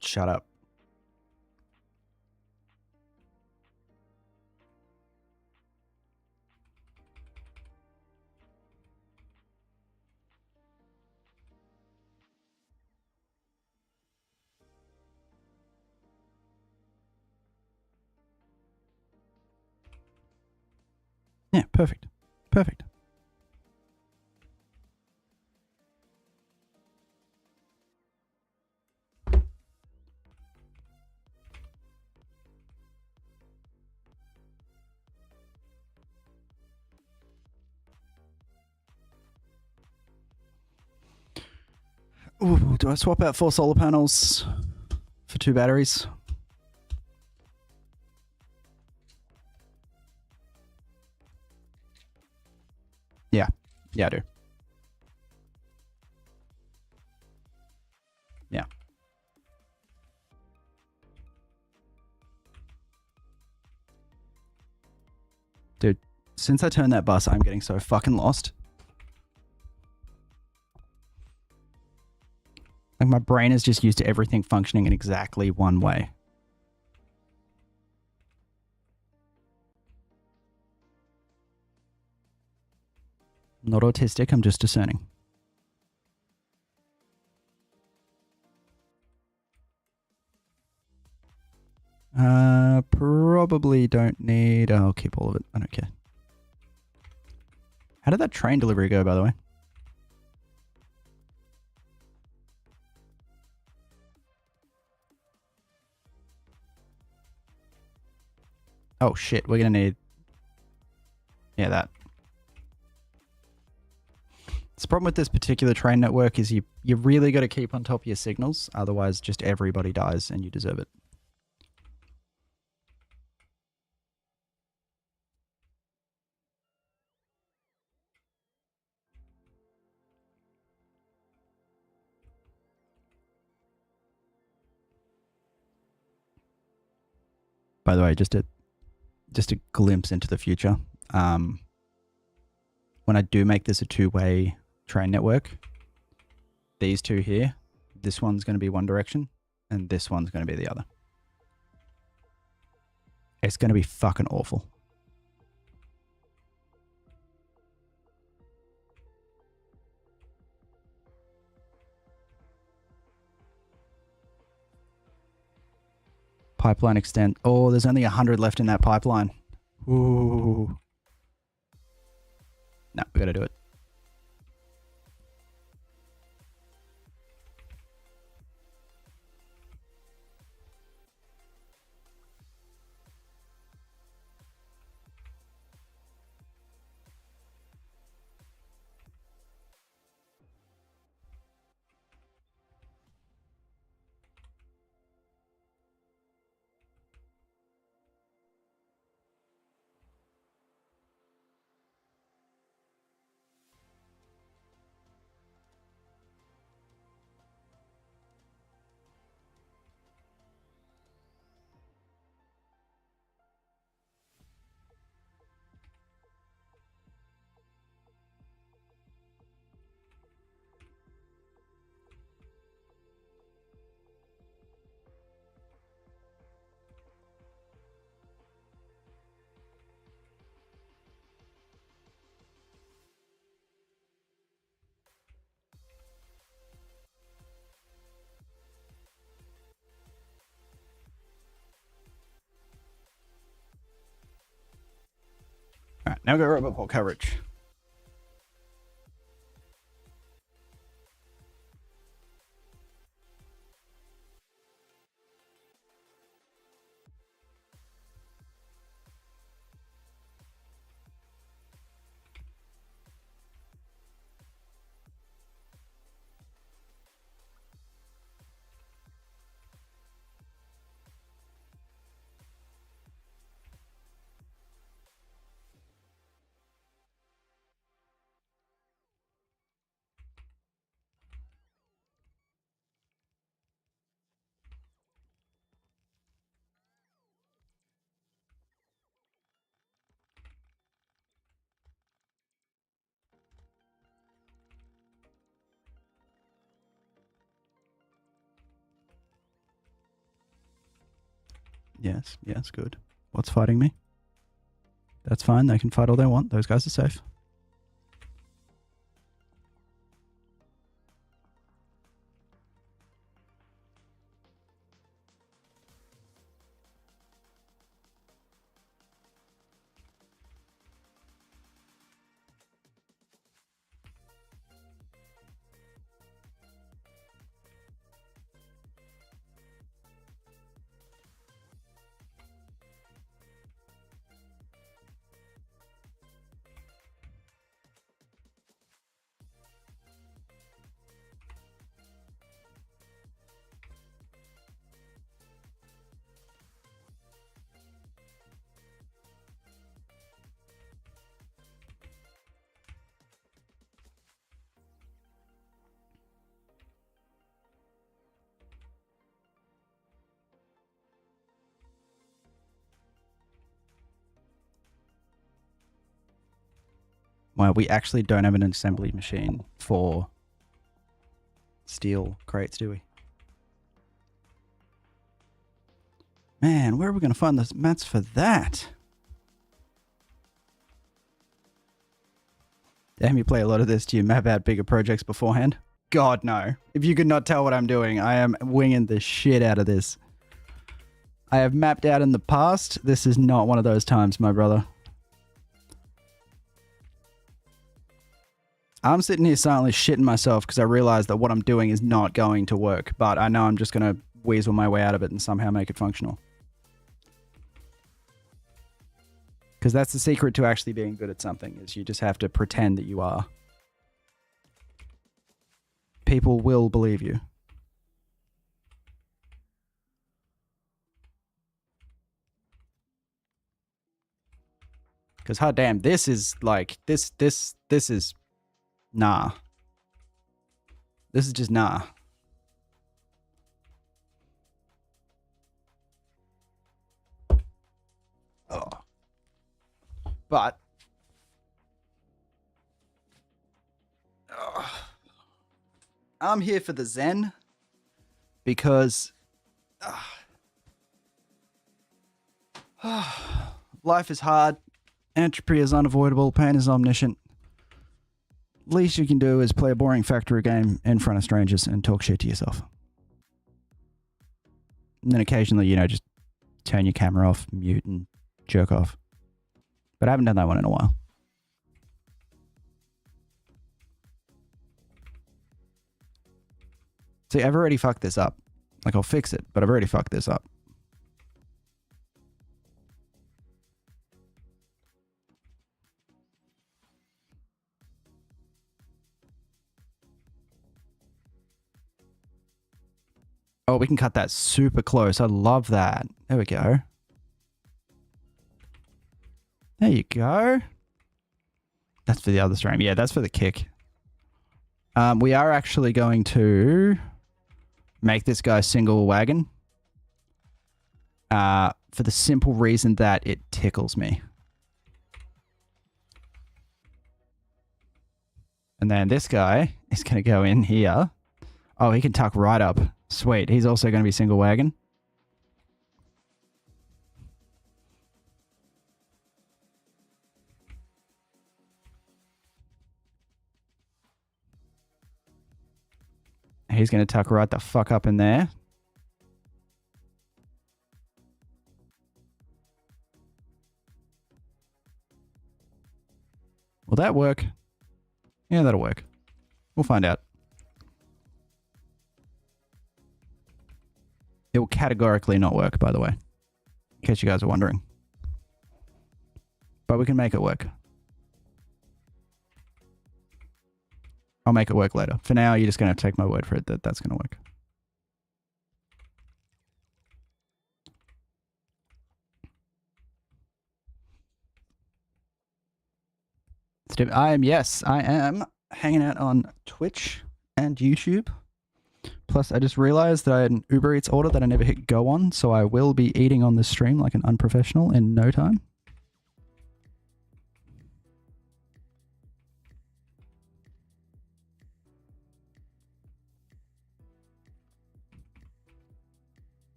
shut up. Yeah, perfect. Perfect. Ooh, do I swap out 4 solar panels for 2 batteries? Yeah. Yeah, I do. Yeah. Dude, since I turned that bus, I'm getting so fucking lost. Like, my brain is just used to everything functioning in exactly one way. I'm not autistic, I'm just discerning. Probably don't need... I'll keep all of it. I don't care. How did that train delivery go, by the way? Oh, shit. We're going to need... Yeah, that. The problem with this particular train network is you really got to keep on top of your signals. Otherwise, just everybody dies and you deserve it. By the way, just a glimpse into the future. When I do make this a 2-way train network, these two here, this one's going to be one direction and this one's going to be the other. It's going to be fucking awful. Pipeline extend. Oh, there's only 100 left in that pipeline. Ooh. No, we got to do it. All right, now go robot port coverage. Yes, yes, good. What's fighting me? That's fine. They can fight all they want. Those guys are safe. Well, we actually don't have an assembly machine for steel crates, do we? Man, where are we going to find the mats for that? Damn, you play a lot of this. Do you map out bigger projects beforehand? God, no. If you could not tell what I'm doing, I am winging the shit out of this. I have mapped out in the past. This is not one of those times, my brother. I'm sitting here silently shitting myself because I realize that what I'm doing is not going to work, but I know I'm just going to weasel my way out of it and somehow make it functional. Because that's the secret to actually being good at something, is you just have to pretend that you are. People will believe you. Because, hot damn, this is like, this is, nah. This is just nah. Oh. But, I'm here for the zen because life is hard, entropy is unavoidable, pain is omniscient. Least you can do is play a boring Factorio game in front of strangers and talk shit to yourself. And then occasionally, you know, just turn your camera off, mute, and jerk off. But I haven't done that one in a while. See, I've already fucked this up. Like, I'll fix it, but I've already fucked this up. Oh, we can cut that super close. I love that. There we go. There you go. That's for the other stream. Yeah, that's for the kick. We are actually going to make this guy single wagon. For the simple reason that it tickles me. And then this guy is going to go in here. Oh, he can tuck right up. Sweet. He's also going to be single wagon. He's going to tuck right the fuck up in there. Will that work? Yeah, that'll work. We'll find out. It will categorically not work, by the way. In case you guys are wondering. But we can make it work. I'll make it work later. For now, you're just going to have to take my word for it that that's going to work. Yes, I am hanging out on Twitch and YouTube. Plus, I just realized that I had an Uber Eats order that I never hit go on, so I will be eating on this stream like an unprofessional in no time.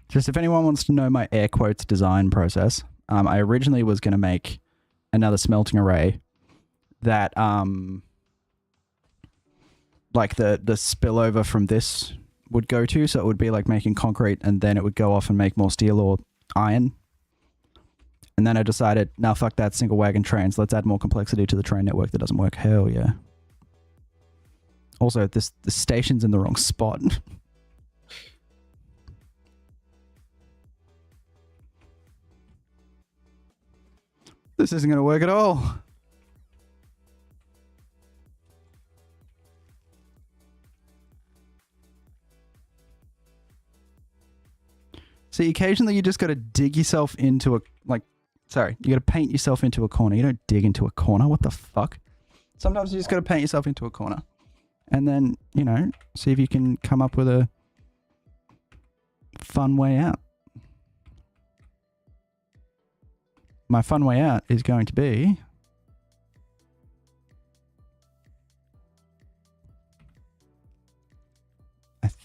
Just if anyone wants to know my air quotes design process, I originally was going to make another smelting array that like the spillover from this would go to, so it would be like making concrete and then it would go off and make more steel or iron. And then I decided, now fuck that, single wagon trains. Let's add more complexity to the train network that doesn't work. Hell yeah. Also, the station's in the wrong spot. This isn't going to work at all. See, occasionally you just got to dig yourself into a, like, sorry, you got to paint yourself into a corner. You don't dig into a corner. What the fuck? Sometimes you just got to paint yourself into a corner. And then, you know, see if you can come up with a fun way out. My fun way out is going to be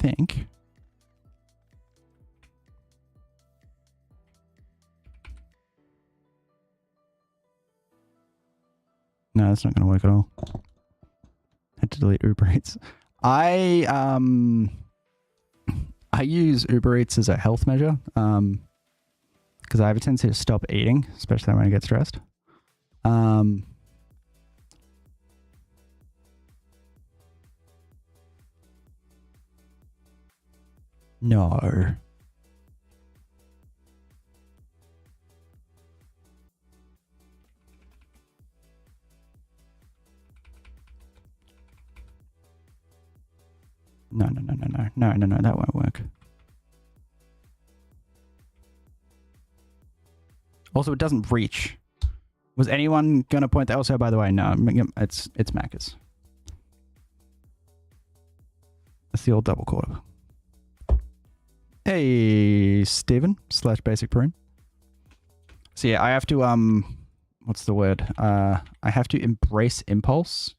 think. No, that's not going to work at all. Had to delete Uber Eats. I use Uber Eats as a health measure because I have a tendency to stop eating, especially when I get stressed. No. No, that won't work. Also, it doesn't reach. Was anyone going to point that? Also, by the way, no, it's Macca's. That's the old double quarter. Hey, Steven / Basic Prune. So yeah, I have to, what's the word? I have to embrace impulse,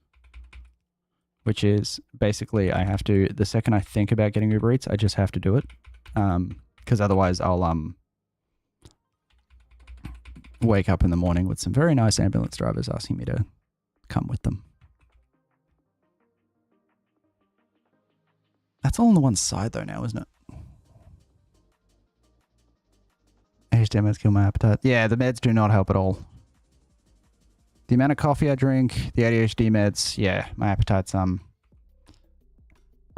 which is basically I have to, the second I think about getting Uber Eats, I just have to do it. Because otherwise I'll wake up in the morning with some very nice ambulance drivers asking me to come with them. That's all on the one side though now, isn't it? ADHD meds kill my appetite. Yeah, the meds do not help at all. The amount of coffee I drink, the ADHD meds, yeah, my appetite's a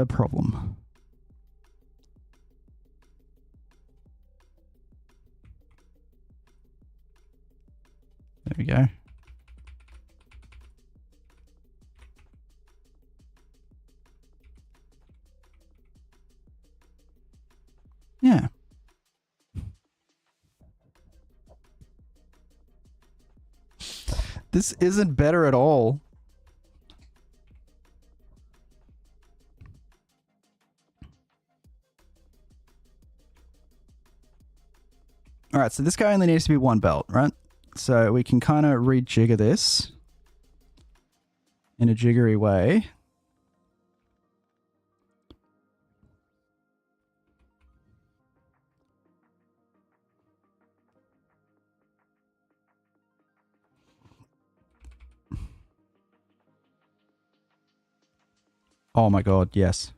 problem. There we go. Yeah. This isn't better at all. All right, so this guy only needs to be one belt, right? So we can kind of rejigger this in a jiggery way. Oh my god, yes.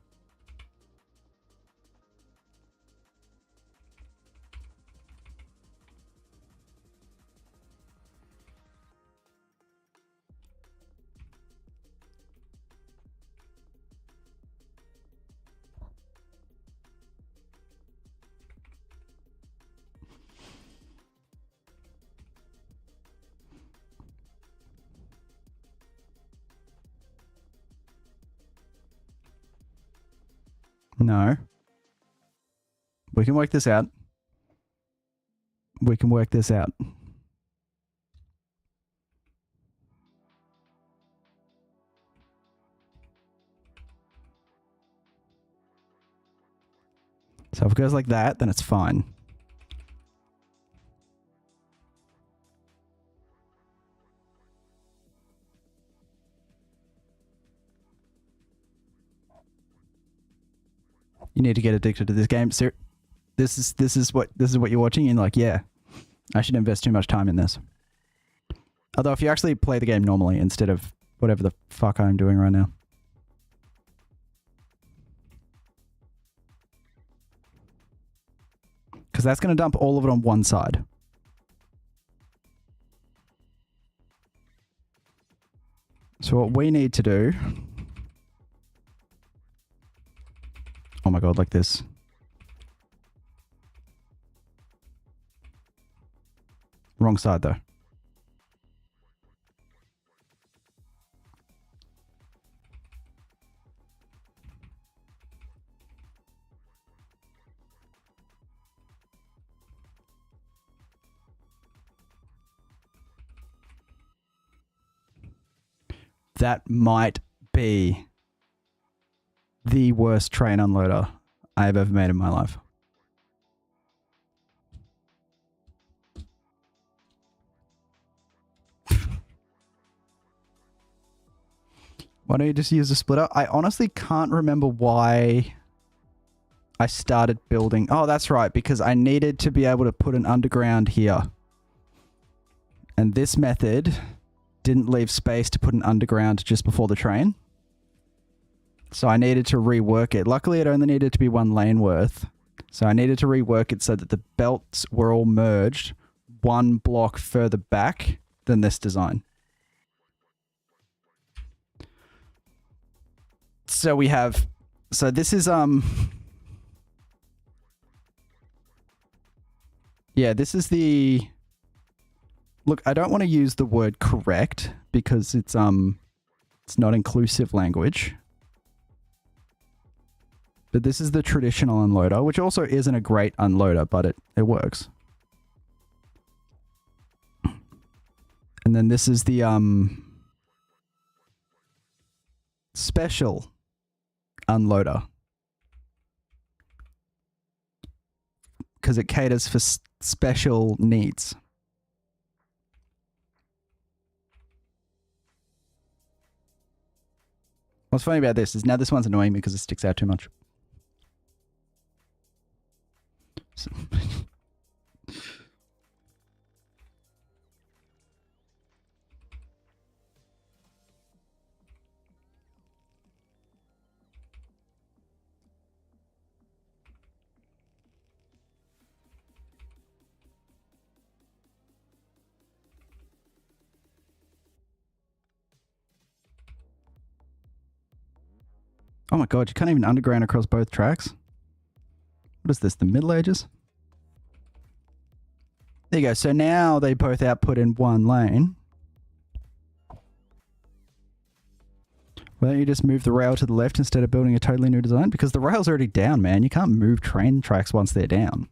No. We can work this out. We can work this out. So if it goes like that, then it's fine. You need to get addicted to this game. This is what you're watching, and like, yeah, I should invest too much time in this. Although if you actually play the game normally instead of whatever the fuck I'm doing right now. Because that's going to dump all of it on one side. So what we need to do... Oh my god, like this. Wrong side though. That might be the worst train unloader I've ever made in my life. Why don't you just use a splitter? I honestly can't remember why I started building. Oh, that's right, because I needed to be able to put an underground here. And this method didn't leave space to put an underground just before the train. So I needed to rework it. Luckily, it only needed to be 1 lane worth. So I needed to rework it so that the belts were all merged 1 block further back than this design. So we have... So this is... Yeah, this is the... Look, I don't want to use the word correct because it's not inclusive language. But this is the traditional unloader, which also isn't a great unloader, but it works. And then this is the special unloader. Because it caters for special needs. What's funny about this is now this one's annoying me because it sticks out too much. So oh my god, you can't even underground across both tracks? What is this, the Middle Ages? There you go, so now they both output in 1 lane. Why don't you just move the rail to the left instead of building a totally new design? Because the rail's already down, man. You can't move train tracks once they're down.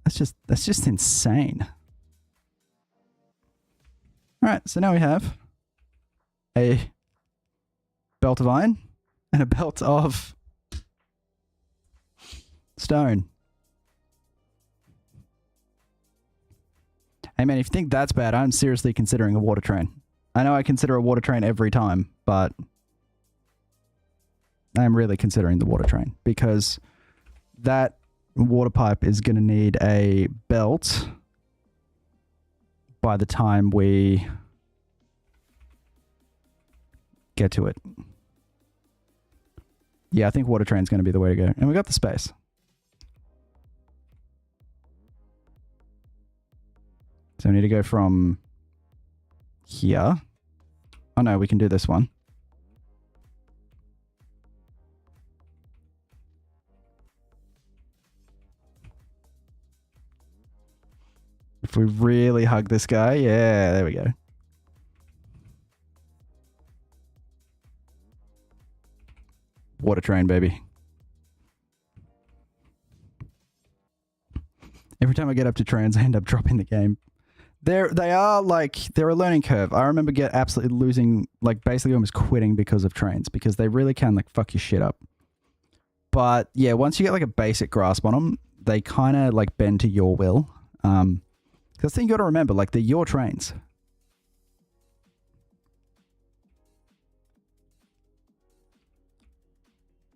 That's just insane. Alright, so now we have a belt of iron and a belt of stone. Hey man, if you think that's bad, I'm seriously considering a water train. I know I consider a water train every time, but I am really considering the water train because that water pipe is going to need a belt by the time we get to it. Yeah, I think water train's going to be the way to go. And we got the space. So we need to go from here. Oh no, we can do this one. If we really hug this guy, yeah, there we go. Water train, baby. Every time I get up to trains, I end up dropping the game. They're a learning curve. I remember absolutely losing, like basically almost quitting because of trains, because they really can like fuck your shit up. But yeah, once you get like a basic grasp on them, they kind of like bend to your will. Because the thing you got to remember, like they're your trains.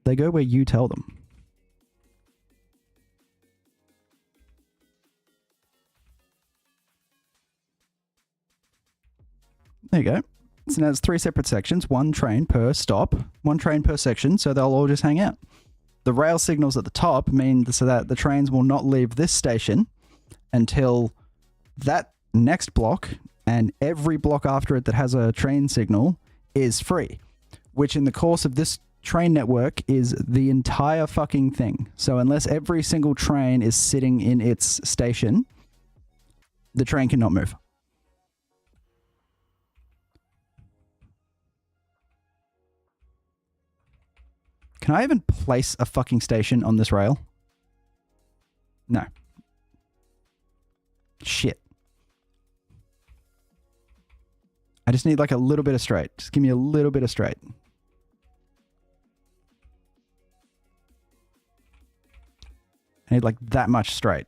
They go where you tell them. There you go. So now it's 3 separate sections, 1 train per stop, 1 train per section, so they'll all just hang out. The rail signals at the top mean so that the trains will not leave this station until that next block and every block after it that has a train signal is free, which in the course of this train network is the entire fucking thing. So unless every single train is sitting in its station, the train cannot move. Can I even place a fucking station on this rail? No. Shit. I just need like a little bit of straight. Just give me a little bit of straight. I need like that much straight.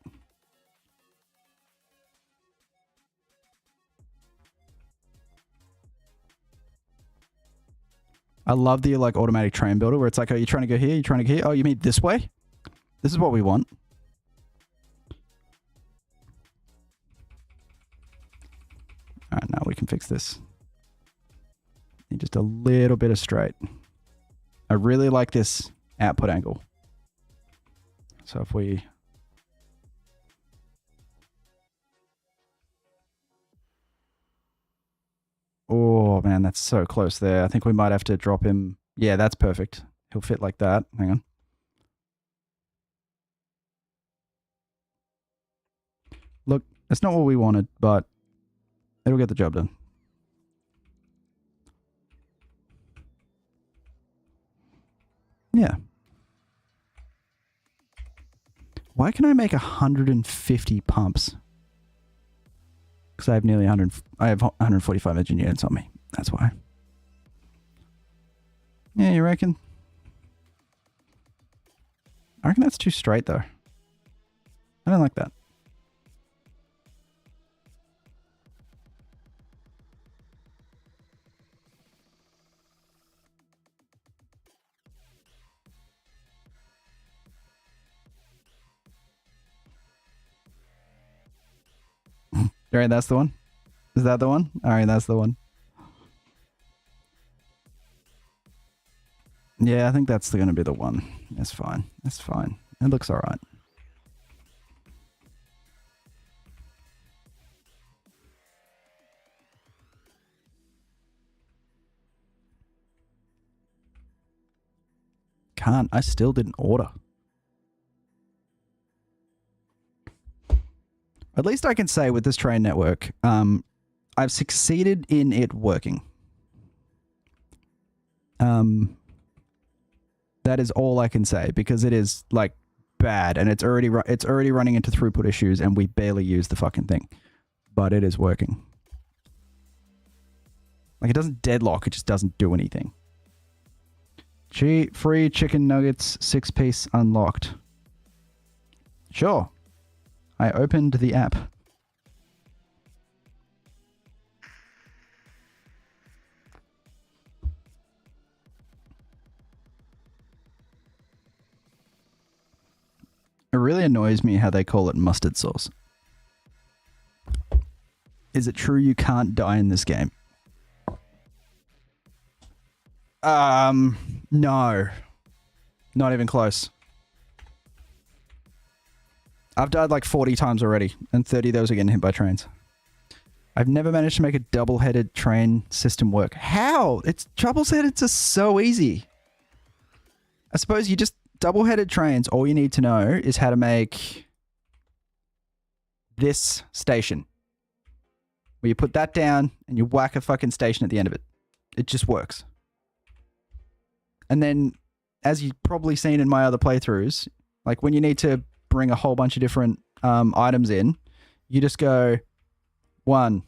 I love the like automatic train builder where it's like, oh, you're trying to go here? You're trying to go here? Oh, you mean this way? This is what we want. All right, now we can fix this. Need just a little bit of straight. I really like this output angle. So if we... Oh, man, that's so close there. I think we might have to drop him. Yeah, that's perfect. He'll fit like that. Hang on. Look, that's not what we wanted, but it'll get the job done. Yeah. Why can I make 150 pumps? Because I have nearly 100. I have 145 engine units on me. That's why. Yeah, you reckon? I reckon that's too straight, though. I don't like that. All right, that's the one. Is that the one? All right, that's the one. Yeah, I think that's going to be the one. That's fine. That's fine. It looks all right. Can't. I still didn't order. At least I can say with this train network, I've succeeded in it working. That is all I can say because it is like bad and it's already running into throughput issues and we barely use the fucking thing, but it is working. Like it doesn't deadlock, it just doesn't do anything. Free chicken nuggets, 6-piece unlocked. Sure. I opened the app. It really annoys me how they call it mustard sauce. Is it true you can't die in this game? No. Not even close. I've died like 40 times already, and 30 of those are getting hit by trains. I've never managed to make a double-headed train system work. How? It's double-headed is so easy. I suppose you just double-headed trains, all you need to know is how to make this station. Where you put that down and you whack a fucking station at the end of it. It just works. And then, as you've probably seen in my other playthroughs, like when you need to bring a whole bunch of different items in, you just go 1,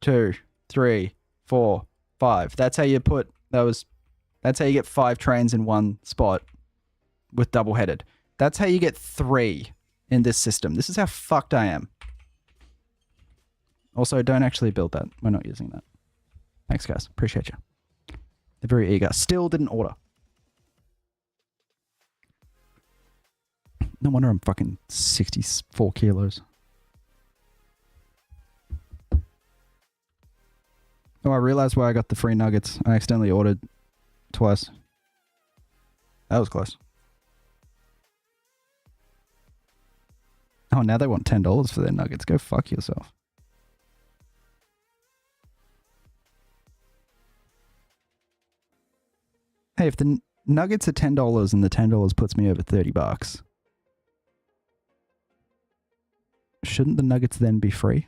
2, 3, 4, 5. That's how you put those. That's how you get 5 trains in one spot with double-headed. That's how you get 3 in this system. This is how fucked I am. Also, don't actually build that. We're not using that. Thanks, guys. Appreciate you. They're very eager. Still didn't order. No wonder I'm fucking 64 kilos. Oh, I realized why I got the free nuggets. I accidentally ordered twice. That was close. Oh, now they want $10 for their nuggets. Go fuck yourself. Hey, if the nuggets are $10 and the $10 puts me over $30, shouldn't the nuggets then be free?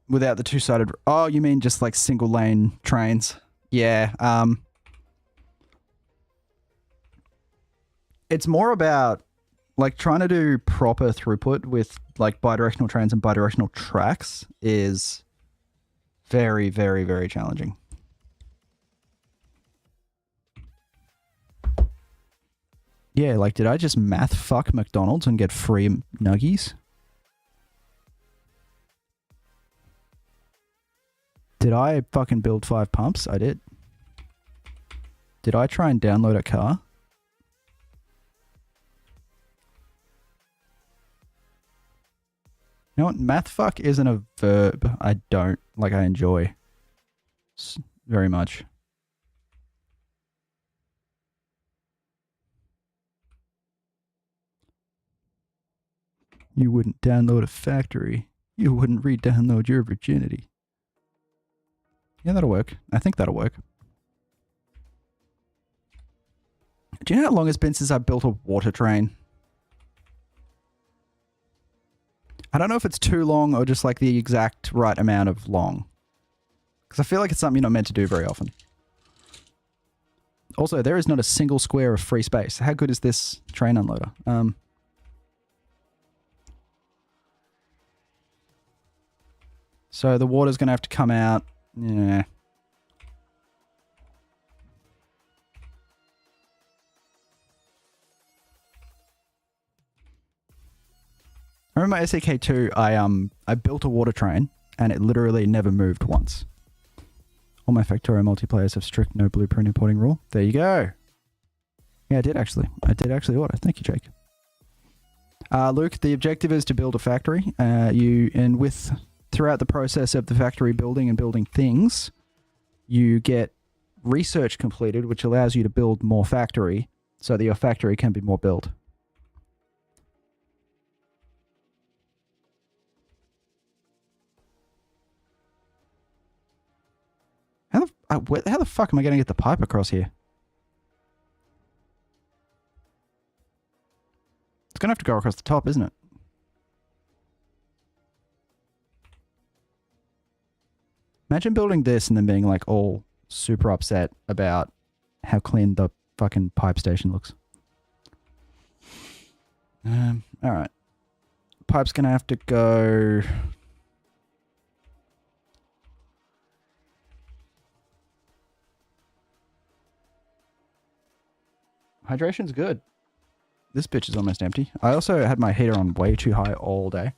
Without the two-sided... Oh, you mean just like single-lane trains? Yeah. It's more about like trying to do proper throughput with like bidirectional trains and bidirectional tracks is very, very, very challenging. Yeah, like did I just math fuck McDonald's and get free nuggies? Did I fucking build 5 pumps? I did. Did I try and download a car? You know what? Math fuck isn't a verb I don't, like, I enjoy very much. You wouldn't download a factory. You wouldn't re-download your virginity. Yeah, that'll work. I think that'll work. Do you know how long it's been since I built a water train? I don't know if it's too long or just like the exact right amount of long. Because I feel like it's something you're not meant to do very often. Also, there is not a single square of free space. How good is this train unloader? So the water's going to have to come out. Yeah. I remember my SEK2, I built a water train and it literally never moved once. All my Factorio multiplayers have strict no blueprint importing rule. There you go. Yeah, I did actually. Order. Thank you, Jake. Luke, the objective is to build a factory. Throughout the process of the factory building and building things, you get research completed, which allows you to build more factory so that your factory can be more built. How the fuck am I going to get the pipe across here? It's going to have to go across the top, isn't it? Imagine building this and then being like all super upset about how clean the fucking pipe station looks. Alright. Pipe's going to have to go... Hydration's good. This bitch is almost empty. I also had my heater on way too high all day.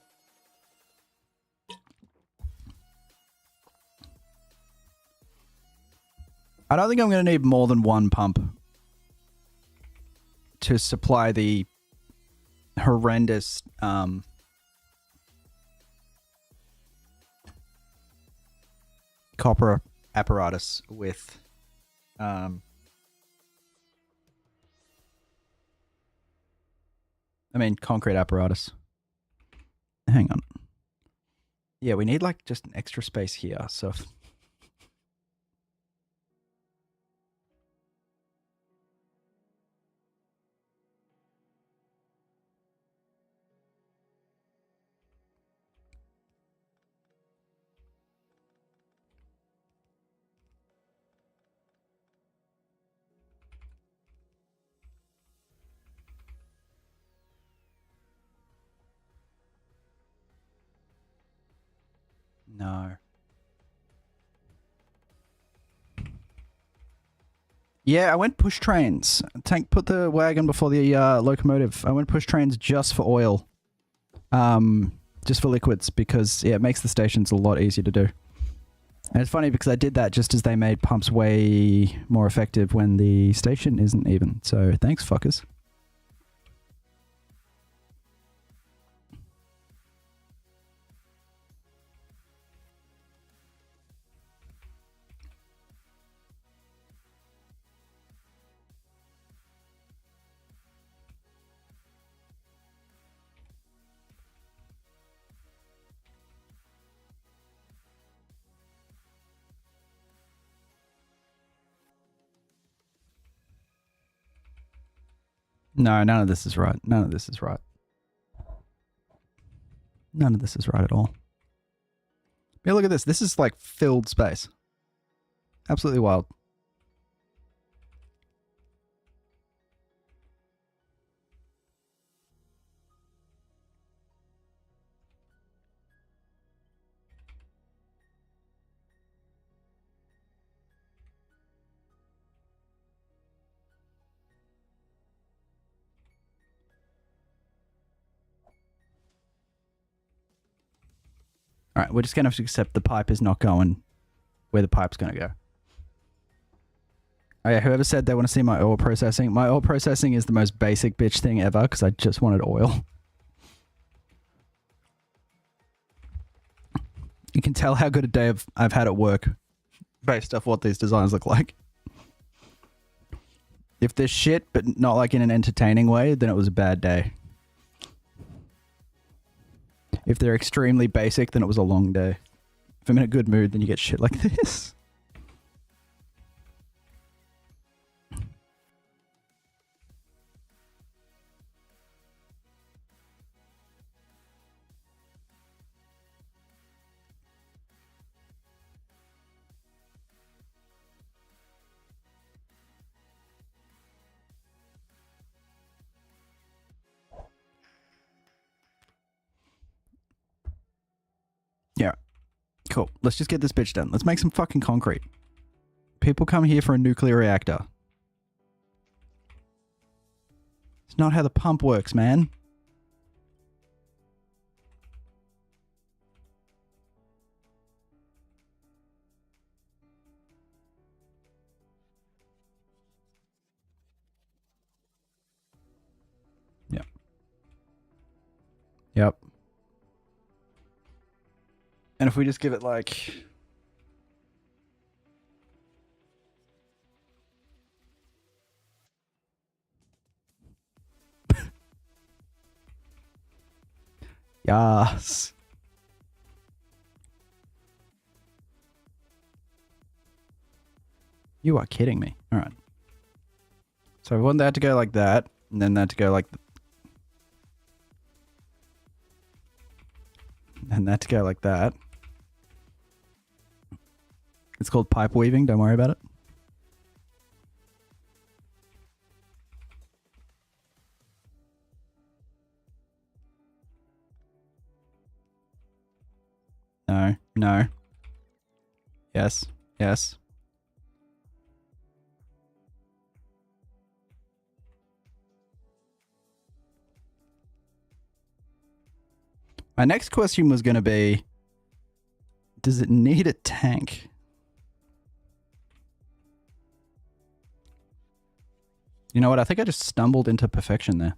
I don't think I'm going to need more than one pump to supply the horrendous copper apparatus with concrete apparatus. Hang on. Yeah, we need like just an extra space here. So no. Yeah, I went push trains. Tank, put the wagon before the locomotive. I went push trains just for oil. Just for liquids, because yeah, it makes the stations a lot easier to do. And it's funny because I did that just as they made pumps way more effective when the station isn't even. So thanks, fuckers. No, none of this is right. None of this is right. None of this is right at all. Yeah, look at this. This is like filled space. Absolutely wild. All right, we're just going to have to accept the pipe is not going where the pipe's going to go. Oh yeah, whoever said they want to see my oil processing. My oil processing is the most basic bitch thing ever because I just wanted oil. You can tell how good a day I've had at work based off what these designs look like. If they're shit, but not like in an entertaining way, then it was a bad day. If they're extremely basic, then it was a long day. If I'm in a good mood, then you get shit like this. Yeah. Cool. Let's just get this bitch done. Let's make some fucking concrete. People come here for a nuclear reactor. It's not how the pump works, man. Yep. Yep. And if we just give it like... Yes. You are kidding me. All right. So I want that to go like that, and then that to go like... and that to go like that. It's called pipe weaving. Don't worry about it. No. No. Yes. Yes. My next question was going to be, does it need a tank? You know what? I think I just stumbled into perfection there.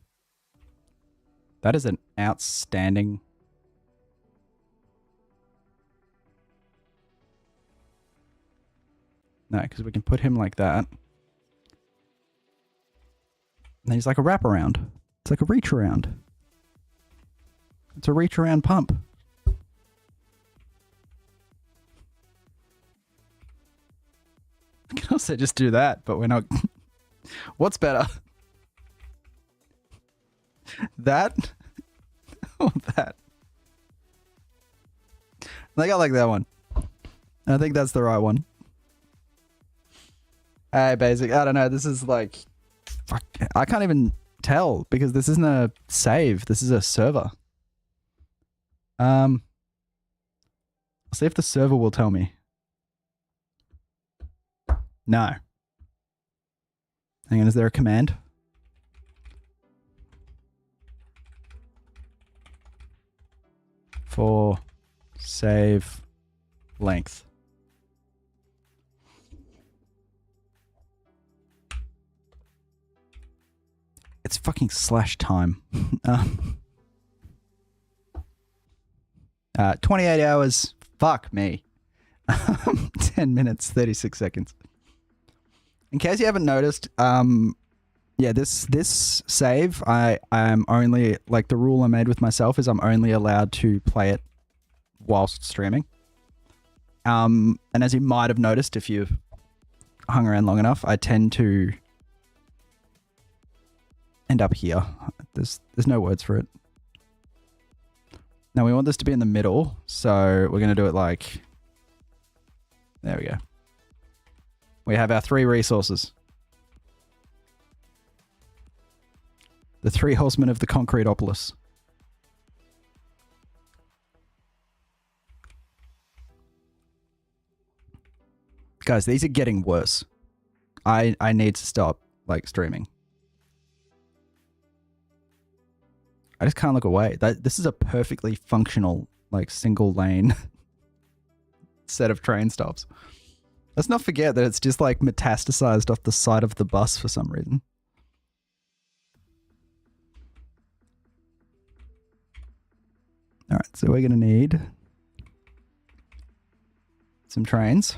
That is an outstanding... No, because we can put him like that. And then he's like a wraparound. It's like a reach around. It's a reach around pump. I can also just do that, but we're not... What's better? That? Or that? I think I like that one. I think that's the right one. Hey, basic. I don't know. This is like... Fuck. I can't even tell because this isn't a save. This is a server. I'll see if the server will tell me. No. Hang on, is there a command? For save length. It's fucking /time. 28 hours. Fuck me. 10 minutes, 36 seconds. In case you haven't noticed, yeah, this save, I am only, like, the rule I made with myself is I'm only allowed to play it whilst streaming. And as you might have noticed if you've hung around long enough, I tend to end up here. There's no words for it. Now we want this to be in the middle, so we're going to do it like... There we go. We have our 3 resources. The 3 horsemen of the Concreteopolis. Guys, these are getting worse. I need to stop, like, streaming. I just can't look away. This is a perfectly functional, like, single lane set of train stops. Let's not forget that it's just like metastasized off the side of the bus for some reason. All right, so we're going to need some trains.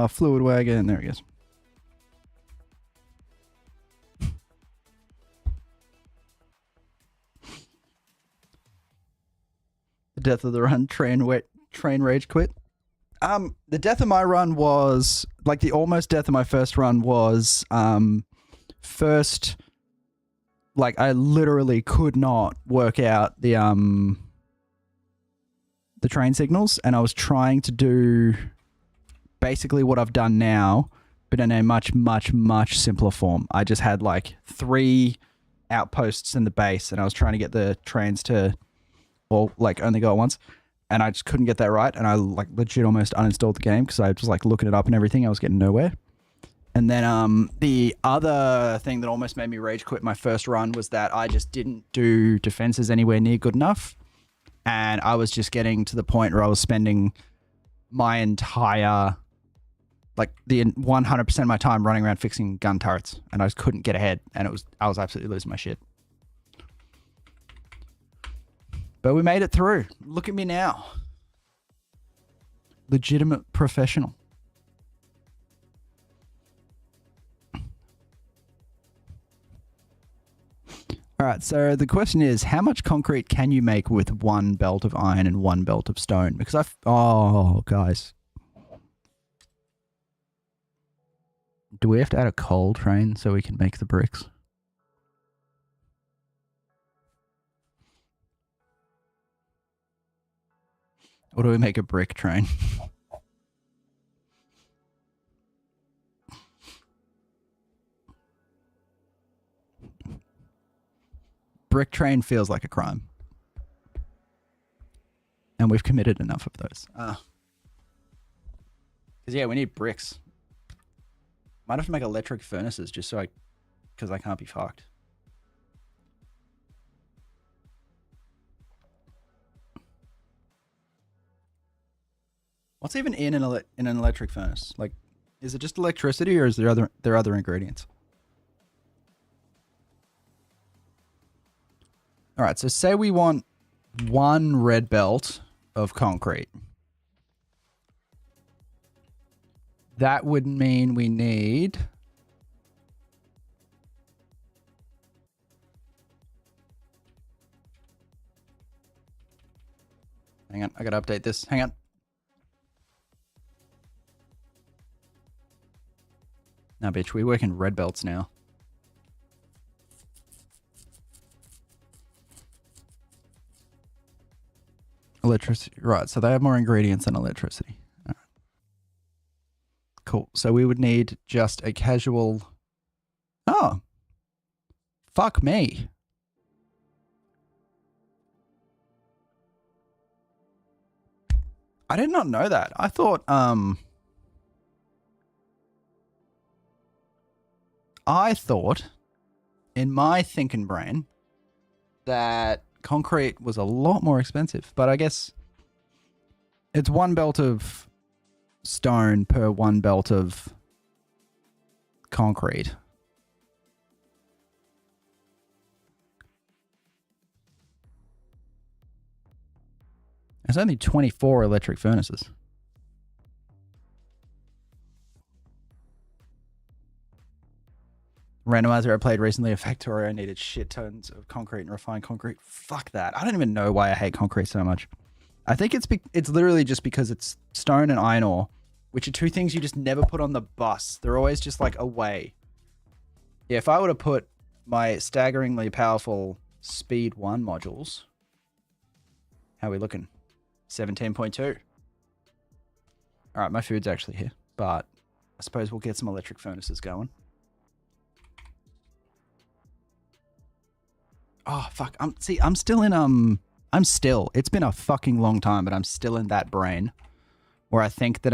Fluid wagon. There he is. The death of the run. Train rage quit. The death of my run was like the almost death of my first run was first. Like I literally could not work out the train signals, and I was trying to do basically what I've done now, but in a much, much, much simpler form. I just had like 3 outposts in the base, and I was trying to get the trains to, well, like only go at once, and I just couldn't get that right, and I like legit almost uninstalled the game because I was like looking it up and everything. I was getting nowhere. And then the other thing that almost made me rage quit my first run was that I just didn't do defenses anywhere near good enough, and I was just getting to the point where I was spending my entire, like the 100% of my time running around fixing gun turrets, and I just couldn't get ahead, and I was absolutely losing my shit. But we made it through. Look at me now. Legitimate professional. All right, so the question is, how much concrete can you make with 1 belt of iron and 1 belt of stone? Because oh, guys. Do we have to add a coal train so we can make the bricks? Or do we make a brick train? Brick train feels like a crime. And we've committed enough of those. Because yeah, we need bricks. Might have to make electric furnaces just so because I can't be fucked. What's even in an electric furnace? Like, is it just electricity, or is there other ingredients? All right, so say we want 1 red belt of concrete. That would mean we need hang on, I gotta update this. Hang on. Nah, bitch, we work in red belts now. Electricity, right, so they have more ingredients than electricity. All right. Cool, so we would need just a casual... Oh. Fuck me. I did not know that. I thought, in my thinking brain, that concrete was a lot more expensive, but I guess it's 1 belt of stone per 1 belt of concrete. There's only 24 electric furnaces. Randomizer I played recently, a Factorio needed shit tons of concrete and refined concrete. Fuck that. I don't even know why I hate concrete so much. I think it's literally just because it's stone and iron ore, which are 2 things you just never put on the bus. They're always just like away. Yeah, if I were to put my staggeringly powerful speed 1 modules, how are we looking? 17.2. All right, my food's actually here, but I suppose we'll get some electric furnaces going. Oh fuck. I'm still in it's been a fucking long time, but I'm still in that brain where I think that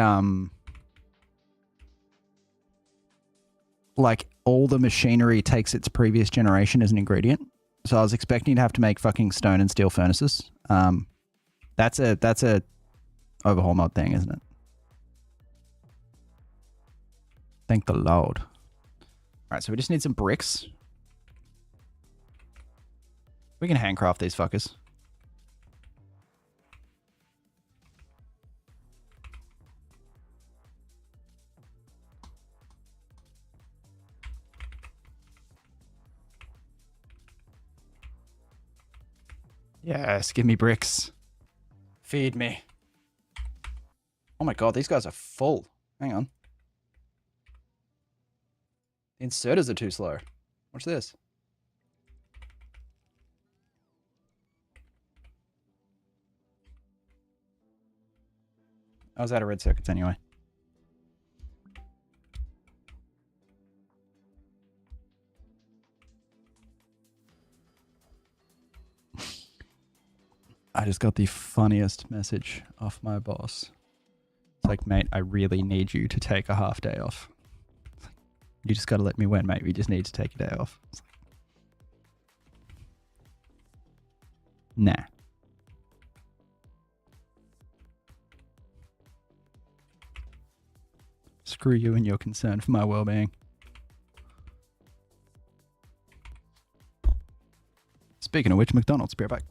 like all the machinery takes its previous generation as an ingredient. So I was expecting to have to make fucking stone and steel furnaces. That's a overhaul mod thing, isn't it? Thank the Lord. All right, so we just need some bricks. We can handcraft these fuckers. Yes, give me bricks. Feed me. Oh my god, these guys are full. Hang on. The inserters are too slow. Watch this. I was out of red circuits anyway. I just got the funniest message off my boss. It's like, mate, I really need you to take a half day off. You just got to let me win, mate. We just need to take a day off. It's like, nah. Screw you and your concern for my well-being. Speaking of which, McDonald's, be right back.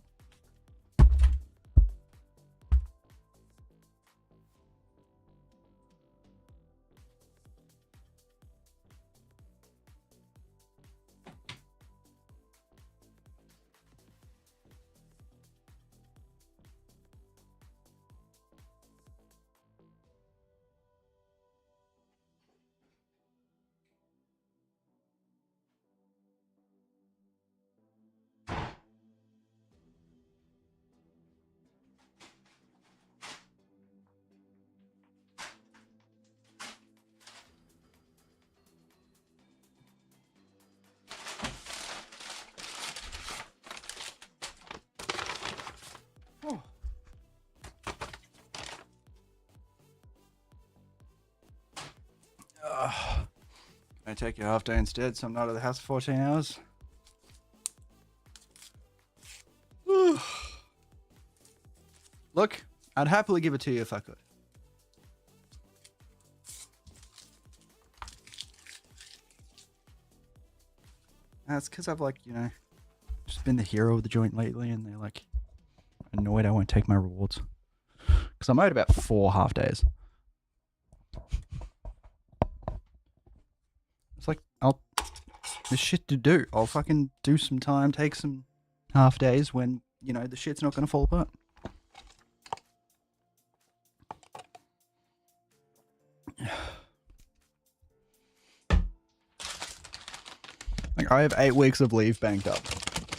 Can I take your half day instead so I'm not at the house for 14 hours? Look, I'd happily give it to you if I could. That's because I've, like, you know, just been the hero of the joint lately, and they're, like, annoyed I won't take my rewards. Because I'm owed about 4 half days. It's like, there's shit to do. I'll fucking do some time, take some half days when, you know, the shit's not going to fall apart. Like, I have 8 weeks of leave banked up.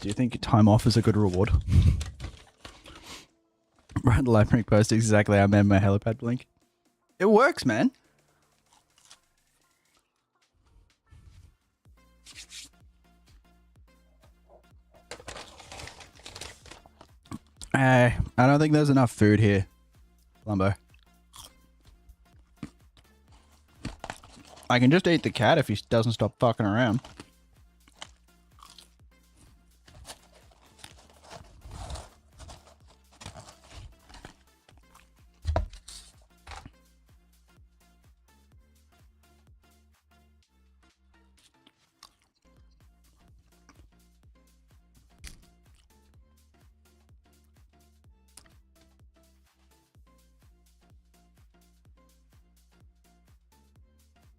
Do you think time off is a good reward? Right, the live post exactly how I made my helipad blink. It works, man. I don't think there's enough food here, Lumbo. I can just eat the cat if he doesn't stop fucking around.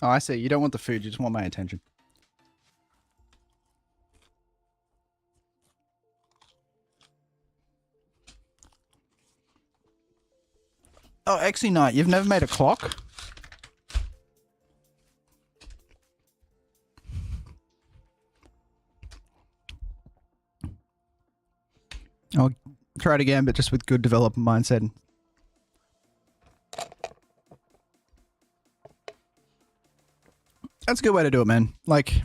Oh, I see. You don't want the food. You just want my attention. Oh, Exy Knight, you've never made a clock? I'll try it again, but just with good developer mindset. That's a good way to do it, man. Like,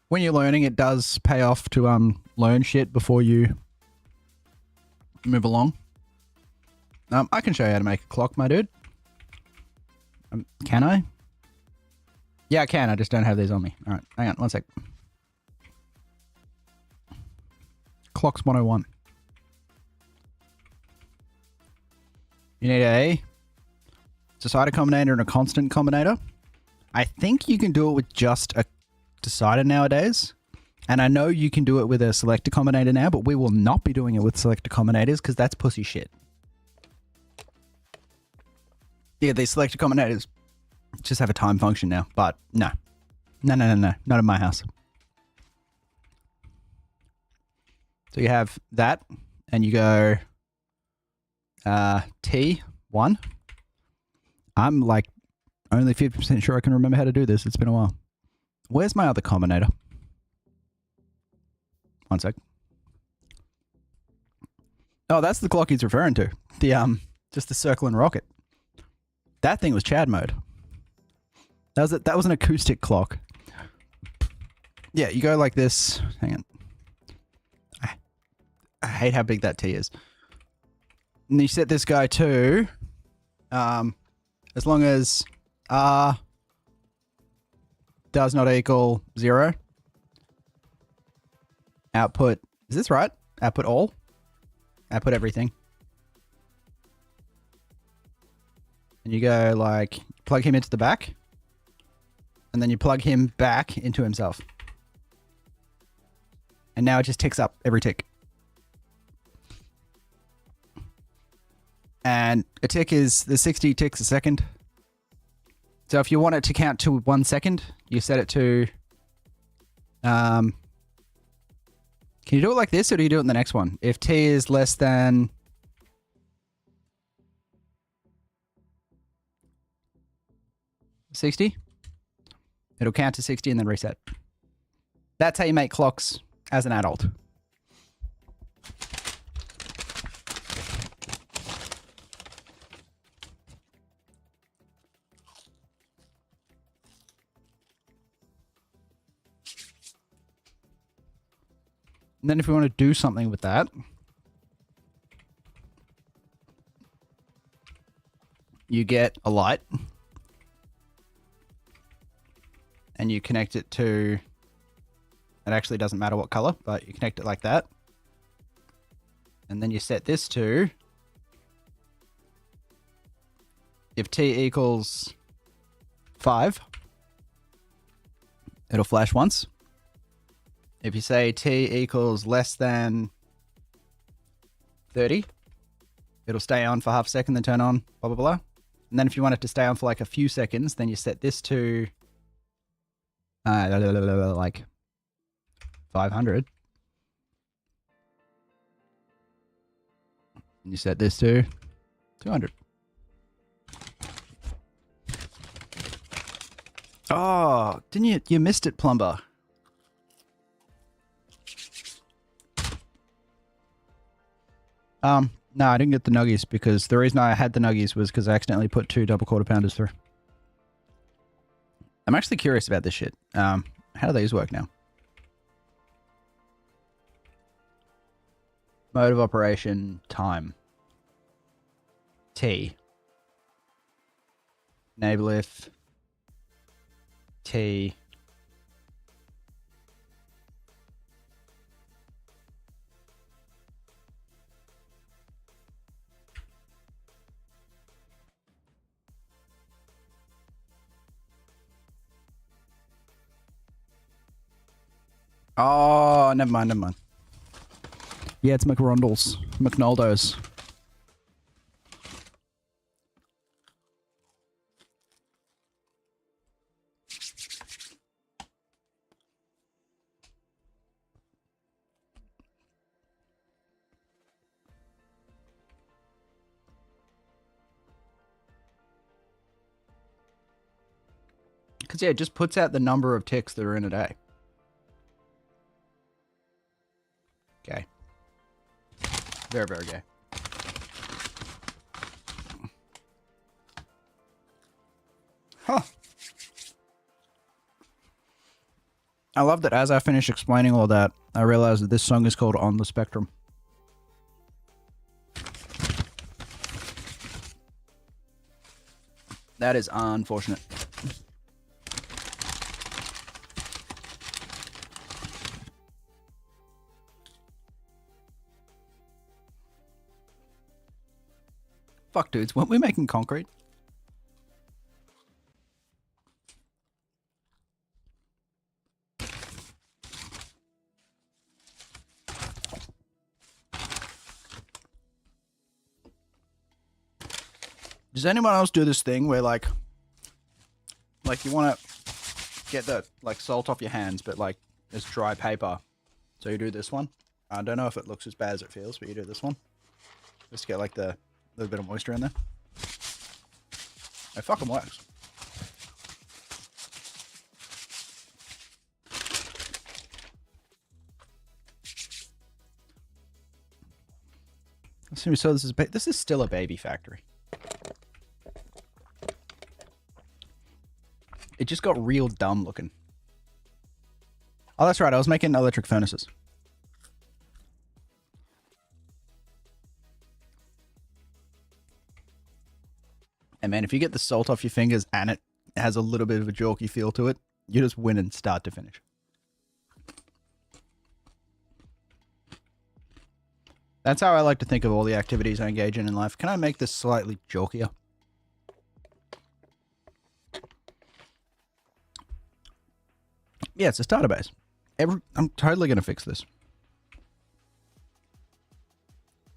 when you're learning, it does pay off to learn shit before you move along. I can show you how to make a clock, my dude. Can I? Yeah, I can. I just don't have these on me. All right, hang on 1 sec. Clocks 101. You need a decider combinator and a constant combinator. I think you can do it with just a decider nowadays. And I know you can do it with a selector combinator now, but we will not be doing it with selector combinators because that's pussy shit. Yeah, these selector combinators just have a time function now, but no. No, not in my house. So you have that, and you go T1. I'm like only 50% sure I can remember how to do this. It's been a while. Where's my other combinator? 1 sec. Oh, that's the clock he's referring to. The just the circle and rocket. That thing was Chad mode. That was an acoustic clock. Yeah, you go like this. Hang on. I hate how big that T is. And you set this guy to as long as R does not equal 0. Output, is this right? Output all? Output everything. And you go like, plug him into the back. And then you plug him back into himself. And now it just ticks up every tick. And a tick is the 60 ticks a second. So if you want it to count to 1 second, you set it to... can you do it like this, or do you do it in the next one? If T is less than... 60, it'll count to 60 and then reset. That's how you make clocks as an adult. And then if we want to do something with that, you get a light and you connect it to, it actually doesn't matter what color, but you connect it like that. And then you set this to, if T equals 5, it'll flash once. If you say T equals less than 30, it'll stay on for half a second, then turn on, blah, blah, blah. And then if you want it to stay on for like a few seconds, then you set this to like 500. And you set this to 200. Oh, didn't you missed it, Plumber. No, I didn't get the nuggies because the reason I had the nuggies was because I accidentally put 2 double quarter pounders through. I'm actually curious about this shit. How do these work now? Mode of operation, time. T. Enable if T. Oh, never mind, never mind. Yeah, it's McRondles. McNaldo's. Because, yeah, it just puts out the number of ticks that are in a day. Okay. Very, very gay. Huh. I love that as I finish explaining all that, I realized that this song is called On the Spectrum. That is unfortunate. Fuck, dudes, weren't we making concrete? Does anyone else do this thing where like you want to get the like salt off your hands, but like it's dry paper, so you do this one? I don't know if it looks as bad as it feels, but you do this one just to get like the little bit of moisture in there. It fucking works. So this is still a baby factory. It just got real dumb looking. Oh, that's right. I was making electric furnaces. And man, if you get the salt off your fingers and it has a little bit of a jorky feel to it, you just win and start to finish. That's how I like to think of all the activities I engage in life. Can I make this slightly jorkier? Yeah, it's a starter base. I'm totally going to fix this.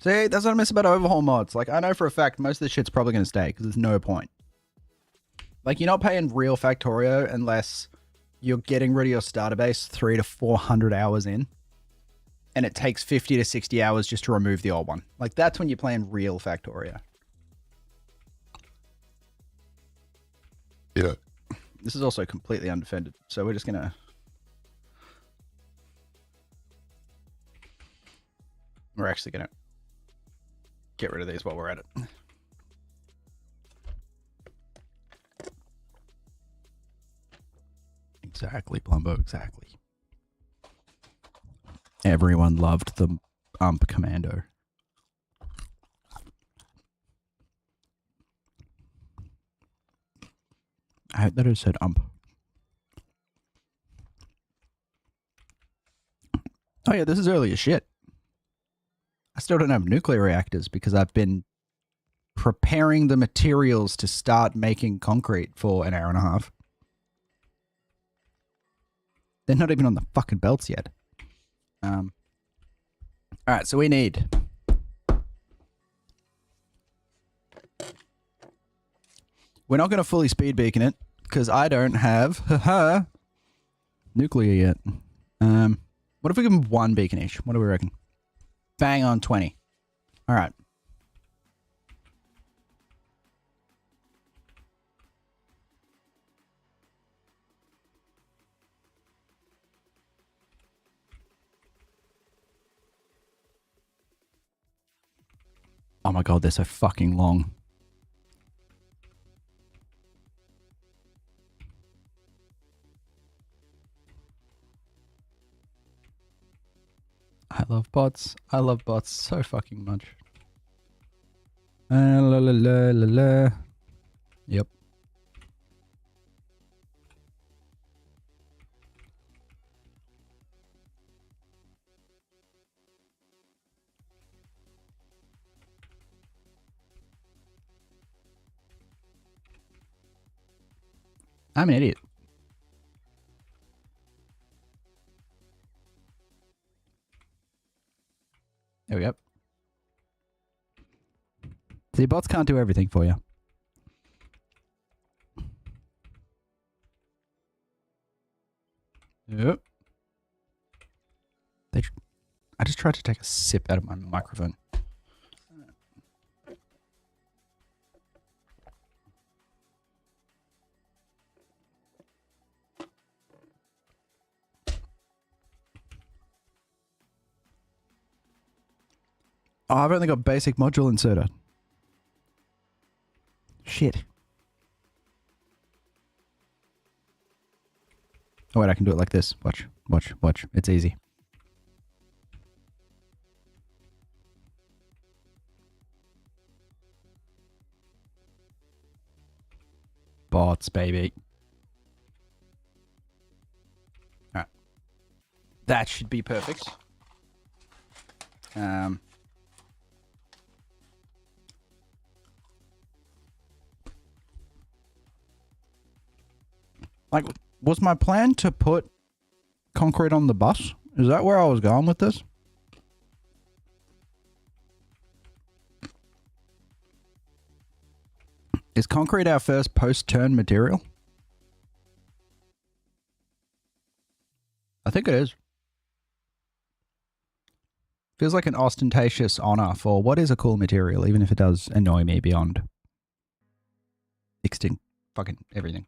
See, that's what I miss about overhaul mods. Like, I know for a fact most of this shit's probably going to stay because there's no point. Like, you're not paying real Factorio unless you're getting rid of your starter base 300 to 400 hours in. And it takes 50 to 60 hours just to remove the old one. Like, that's when you're playing real Factorio. Yeah. This is also completely undefended, so we're just going to... We're actually going to get rid of these while we're at it. Exactly, Plumbo, exactly. Everyone loved the commando. I hope that it said Oh yeah, this is early as shit. I still don't have nuclear reactors because I've been preparing the materials to start making concrete for an hour and a half. They're not even on the fucking belts yet. Alright, so we need... We're not going to fully speed beacon it because I don't have nuclear yet. What if we give them one beacon each? What do we reckon? Bang on 20. Alright. Oh my god, they're so fucking long. I love bots. I love bots so fucking much. La la la la la. Yep. I'm an idiot. There we go. See, bots can't do everything for you. Yep. I just tried to take a sip out of my microphone. Oh, I've only got basic module inserter. Shit. Oh wait, I can do it like this. Watch, watch, watch. It's easy. Bots, baby. Alright. That should be perfect. Like, was my plan to put concrete on the bus? Is that where I was going with this? Is concrete our first post-turn material? I think it is. Feels like an ostentatious honor for what is a cool material, even if it does annoy me beyond extinct fucking everything.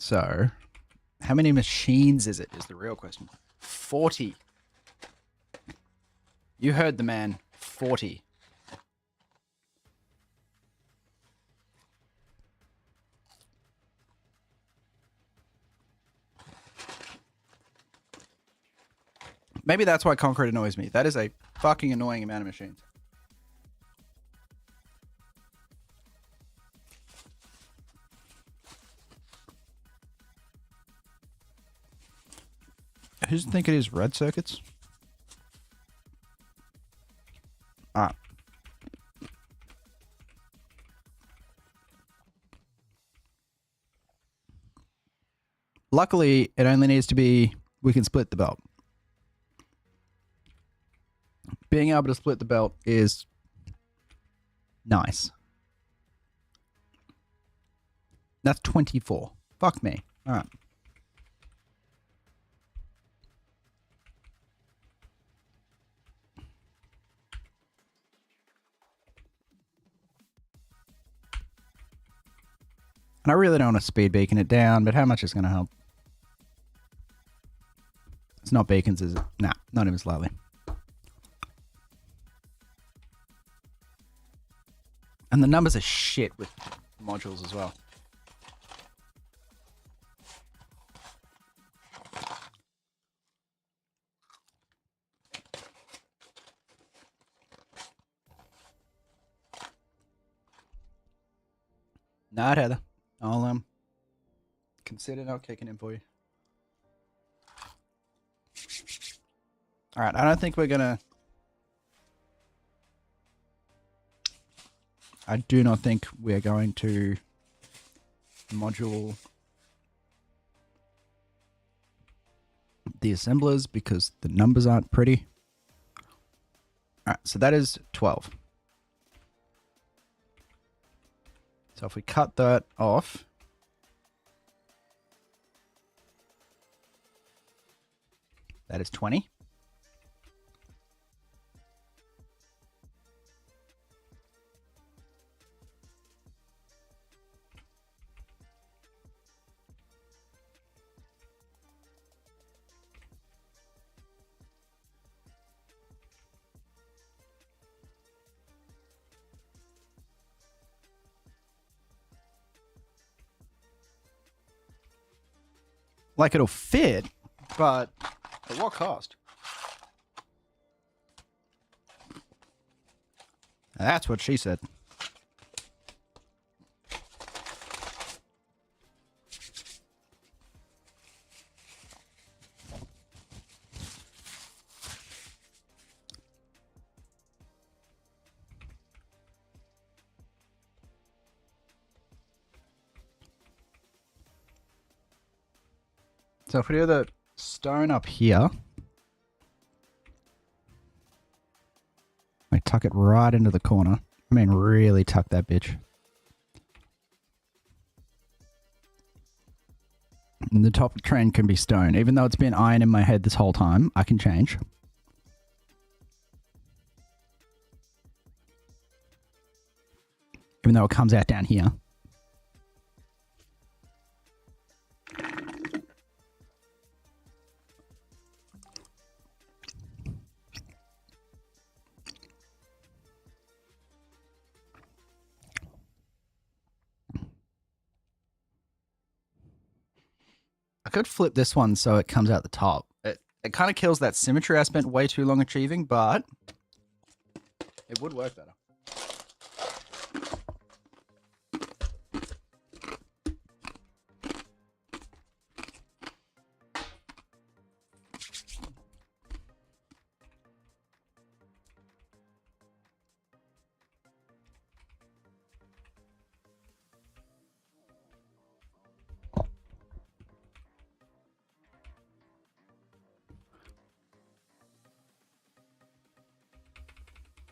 So, how many machines is it, is the real question. 40. You heard the man. 40. Maybe that's why concrete annoys me. That is a fucking annoying amount of machines. Who's think it is red circuits? Ah. Luckily, it only needs to be, we can split the belt. Being able to split the belt is nice. That's 24. Fuck me. All right. And I really don't want to speed beacon it down, but how much is going to help? It's not beacons, is it? Nah, not even slightly. And the numbers are shit with modules as well. Nah, Heather. I'll consider not kicking in for you. All right, I don't think we're gonna. I do not think we're going to module the assemblers because the numbers aren't pretty. All right, so that is 12. So if we cut that off, that is 20. Like it'll fit, but at what cost? That's what she said. So if we do the stone up here, I tuck it right into the corner. I mean, really tuck that bitch. And the top trend can be stone. Even though it's been iron in my head this whole time, I can change. Even though it comes out down here. I could flip this one so it comes out the top. It kind of kills that symmetry I spent way too long achieving, but it would work better.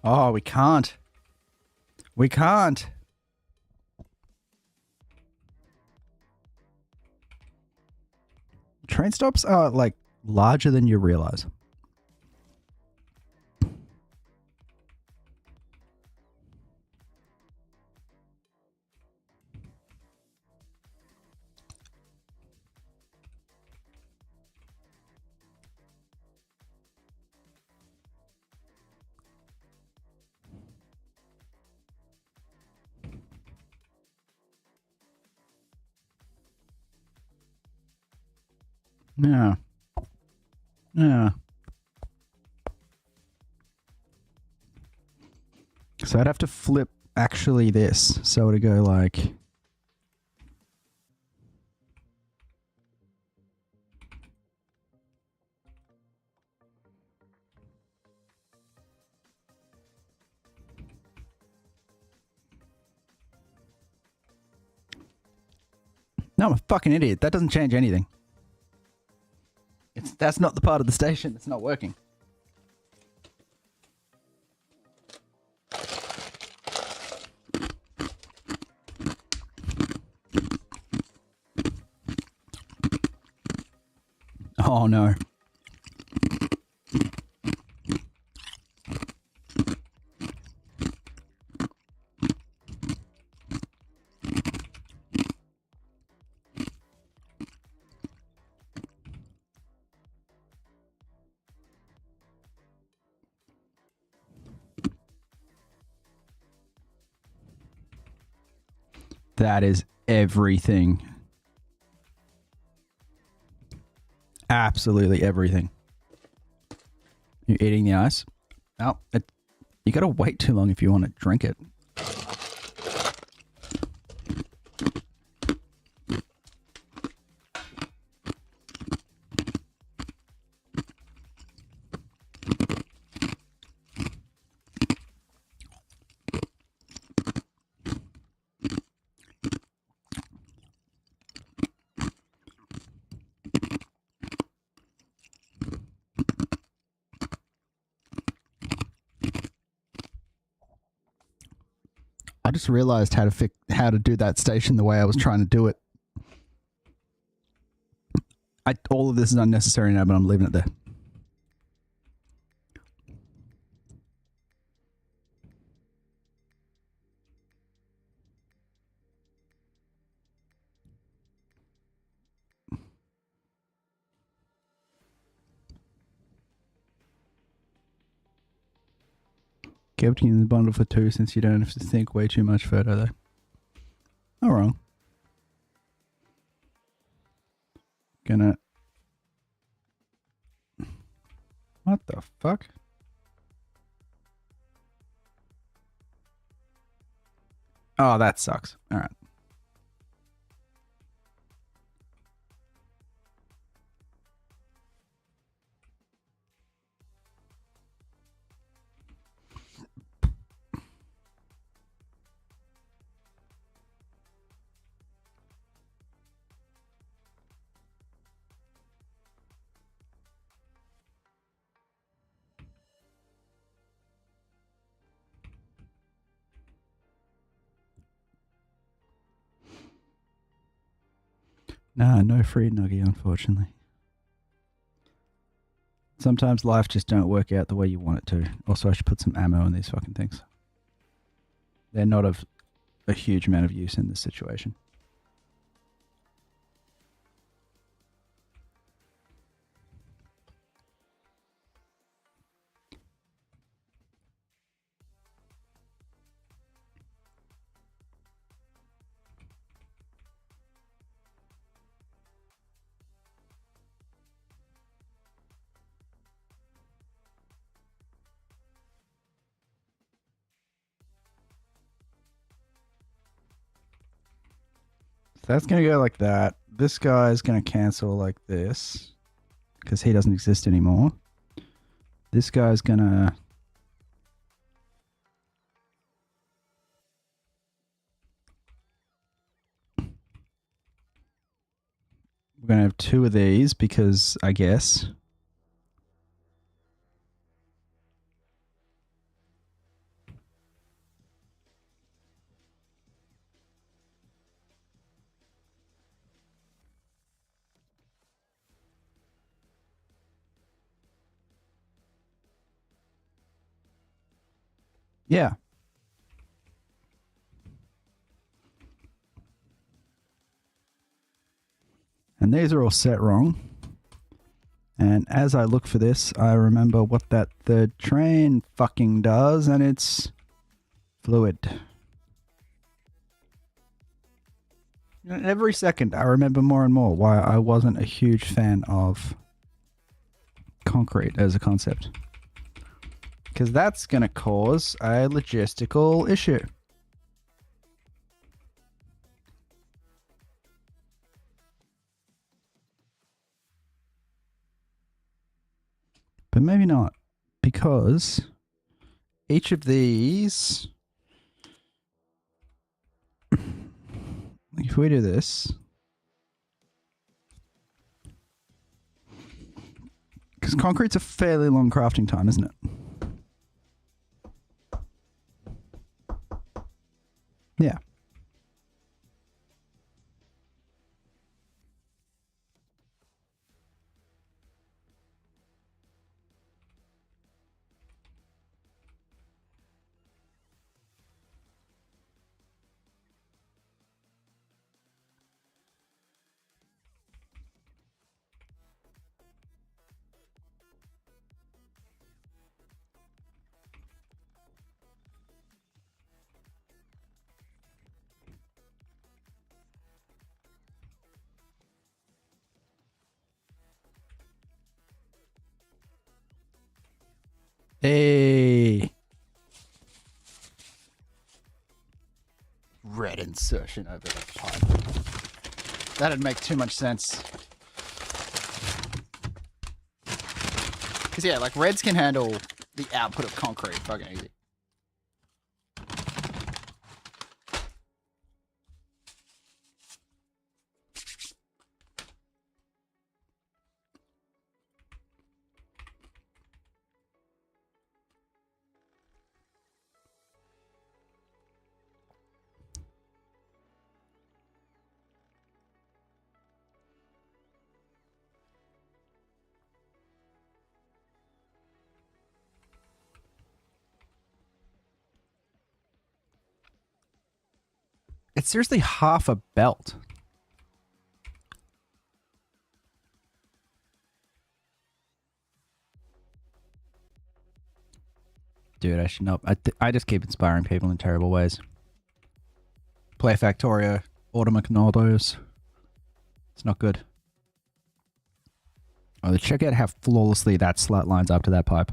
Oh, we can't. We can't. Train stops are like larger than you realize. Yeah. Yeah. So I'd have to flip actually this. So to go like... No, I'm a fucking idiot. That doesn't change anything. That's not the part of the station that's not working. Oh no. That is everything. Absolutely everything. You're eating the ice? Oh, you gotta wait too long if you want to drink it. I just realized how to do that station the way I was trying to do it. All of this is unnecessary now, but I'm leaving it there. Kept you in the bundle for 2 since you don't have to think way too much further though. Not wrong. Gonna... What the fuck? Oh, that sucks. Alright. Nah, no free nuggy, unfortunately. Sometimes life just don't work out the way you want it to. Also, I should put some ammo in these fucking things. They're not of a huge amount of use in this situation. So that's going to go like that. This guy is going to cancel like this because he doesn't exist anymore. This guy's going to... We're going to have two of these because I guess... Yeah. And these are all set wrong. And as I look for this, I remember what that third train fucking does, and it's fluid. And every second, I remember more and more why I wasn't a huge fan of concrete as a concept. Because that's going to cause a logistical issue. But maybe not, because each of these, if we do this, because concrete's a fairly long crafting time, isn't it? Yeah. Hey. Red insertion over the pipe. That'd make too much sense. Because, yeah, like, reds can handle the output of concrete fucking easy. It's seriously half a belt. Dude, I should not. I just keep inspiring people in terrible ways. Play Factorio, order McNaldo's. It's not good. Oh, check out how flawlessly that slut lines up to that pipe.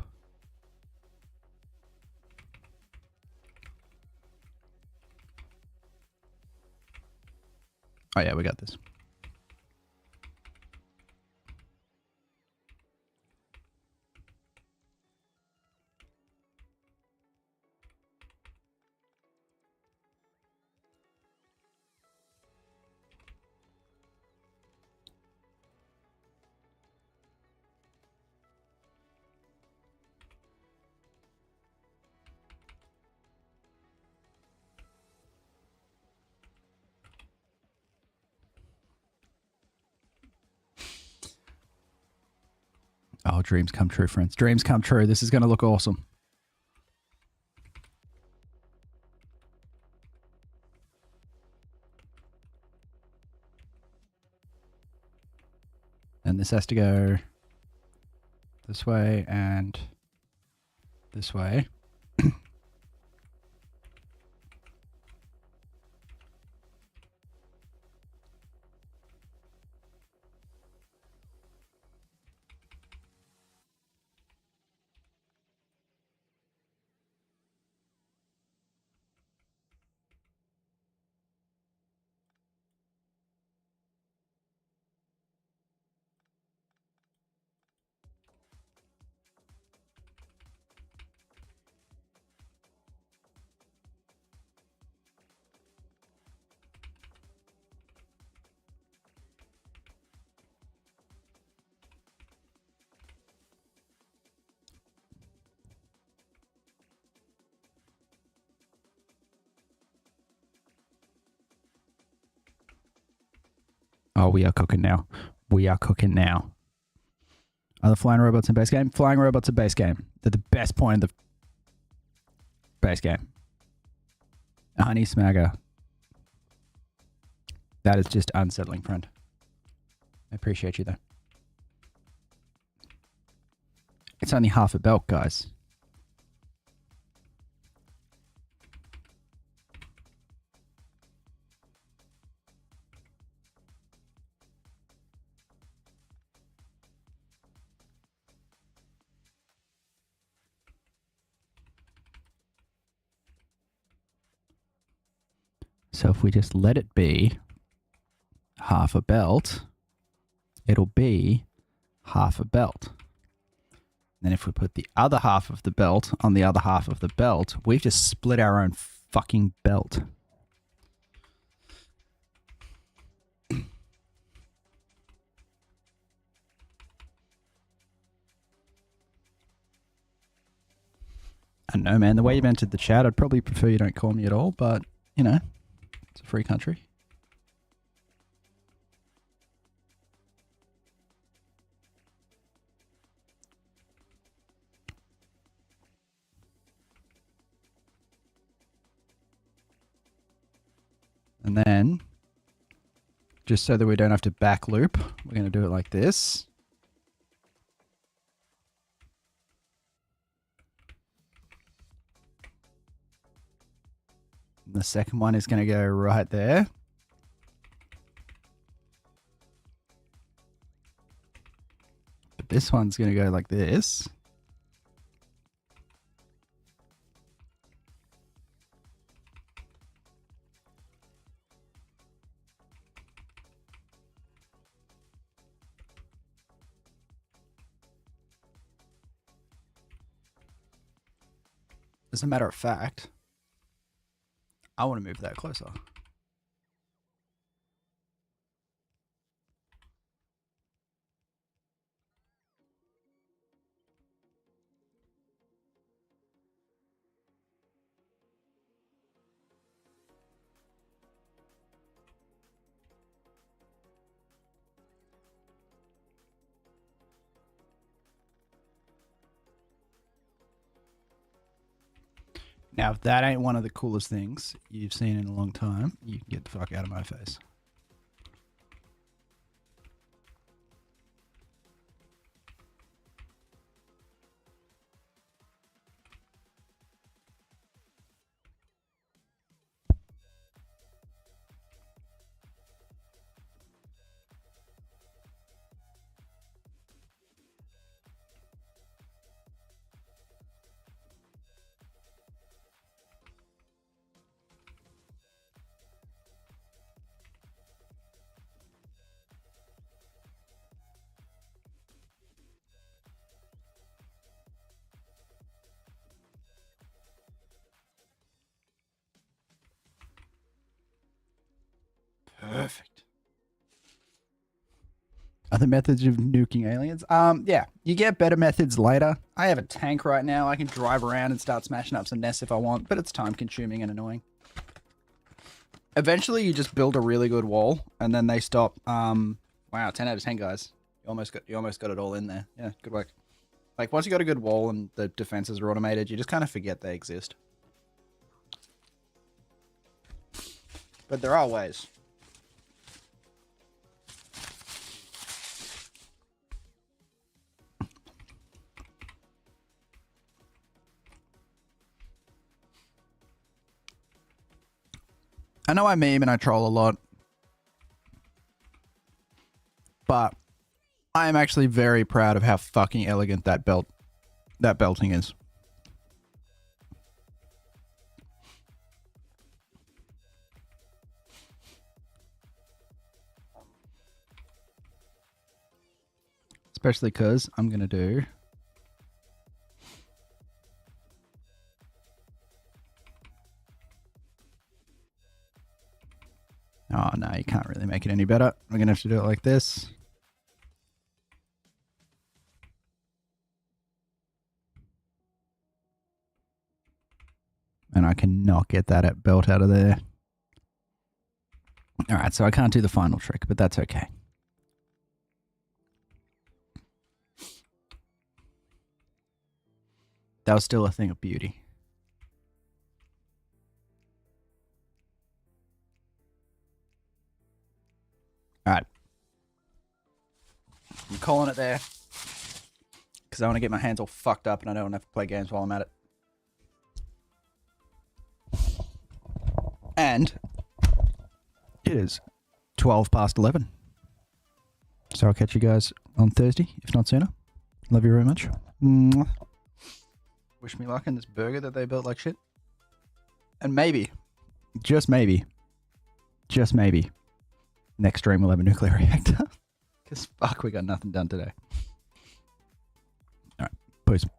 Oh yeah, we got this. Oh, dreams come true, friends. Dreams come true. This is going to look awesome. And this has to go this way and this way. Oh, we are cooking now. We are cooking now. Are the flying robots in base game? Flying robots are base game. They're the best point of the base game. Honey Smagger. That is just unsettling, friend. I appreciate you, though. It's only half a belt, guys. So if we just let it be half a belt, it'll be half a belt. Then if we put the other half of the belt on the other half of the belt, we've just split our own fucking belt. I don't know, man. The way you've entered the chat, I'd probably prefer you don't call me at all, but, you know, it's a free country. And then, just so that we don't have to back loop, we're going to do it like this. And the second one is going to go right there. But this one's going to go like this. As a matter of fact, I want to move that closer. Now, if that ain't one of the coolest things you've seen in a long time, you can get the fuck out of my face. Perfect. Other methods of nuking aliens? Yeah, you get better methods later. I have a tank right now. I can drive around and start smashing up some nests if I want, but it's time consuming and annoying. Eventually, you just build a really good wall, and then they stop. Wow, 10 out of 10, guys. You almost got it all in there. Yeah, good work. Like, once you got a good wall and the defenses are automated, you just kind of forget they exist. But there are ways. I know I meme and I troll a lot, but I am actually very proud of how fucking elegant that belting is. Especially because I'm going to do... Oh, no, you can't really make it any better. We're going to have to do it like this. And I cannot get that belt out of there. All right, so I can't do the final trick, but that's okay. That was still a thing of beauty. All right. I'm calling it there because I want to get my hands all fucked up and I don't want to have to play games while I'm at it. And it is 12 past 11. So I'll catch you guys on Thursday, if not sooner. Love you very much. Mwah. Wish me luck in this burger that they built like shit. And maybe, just maybe, next stream we'll have a nuclear reactor. Because fuck, we got nothing done today. All right, peace.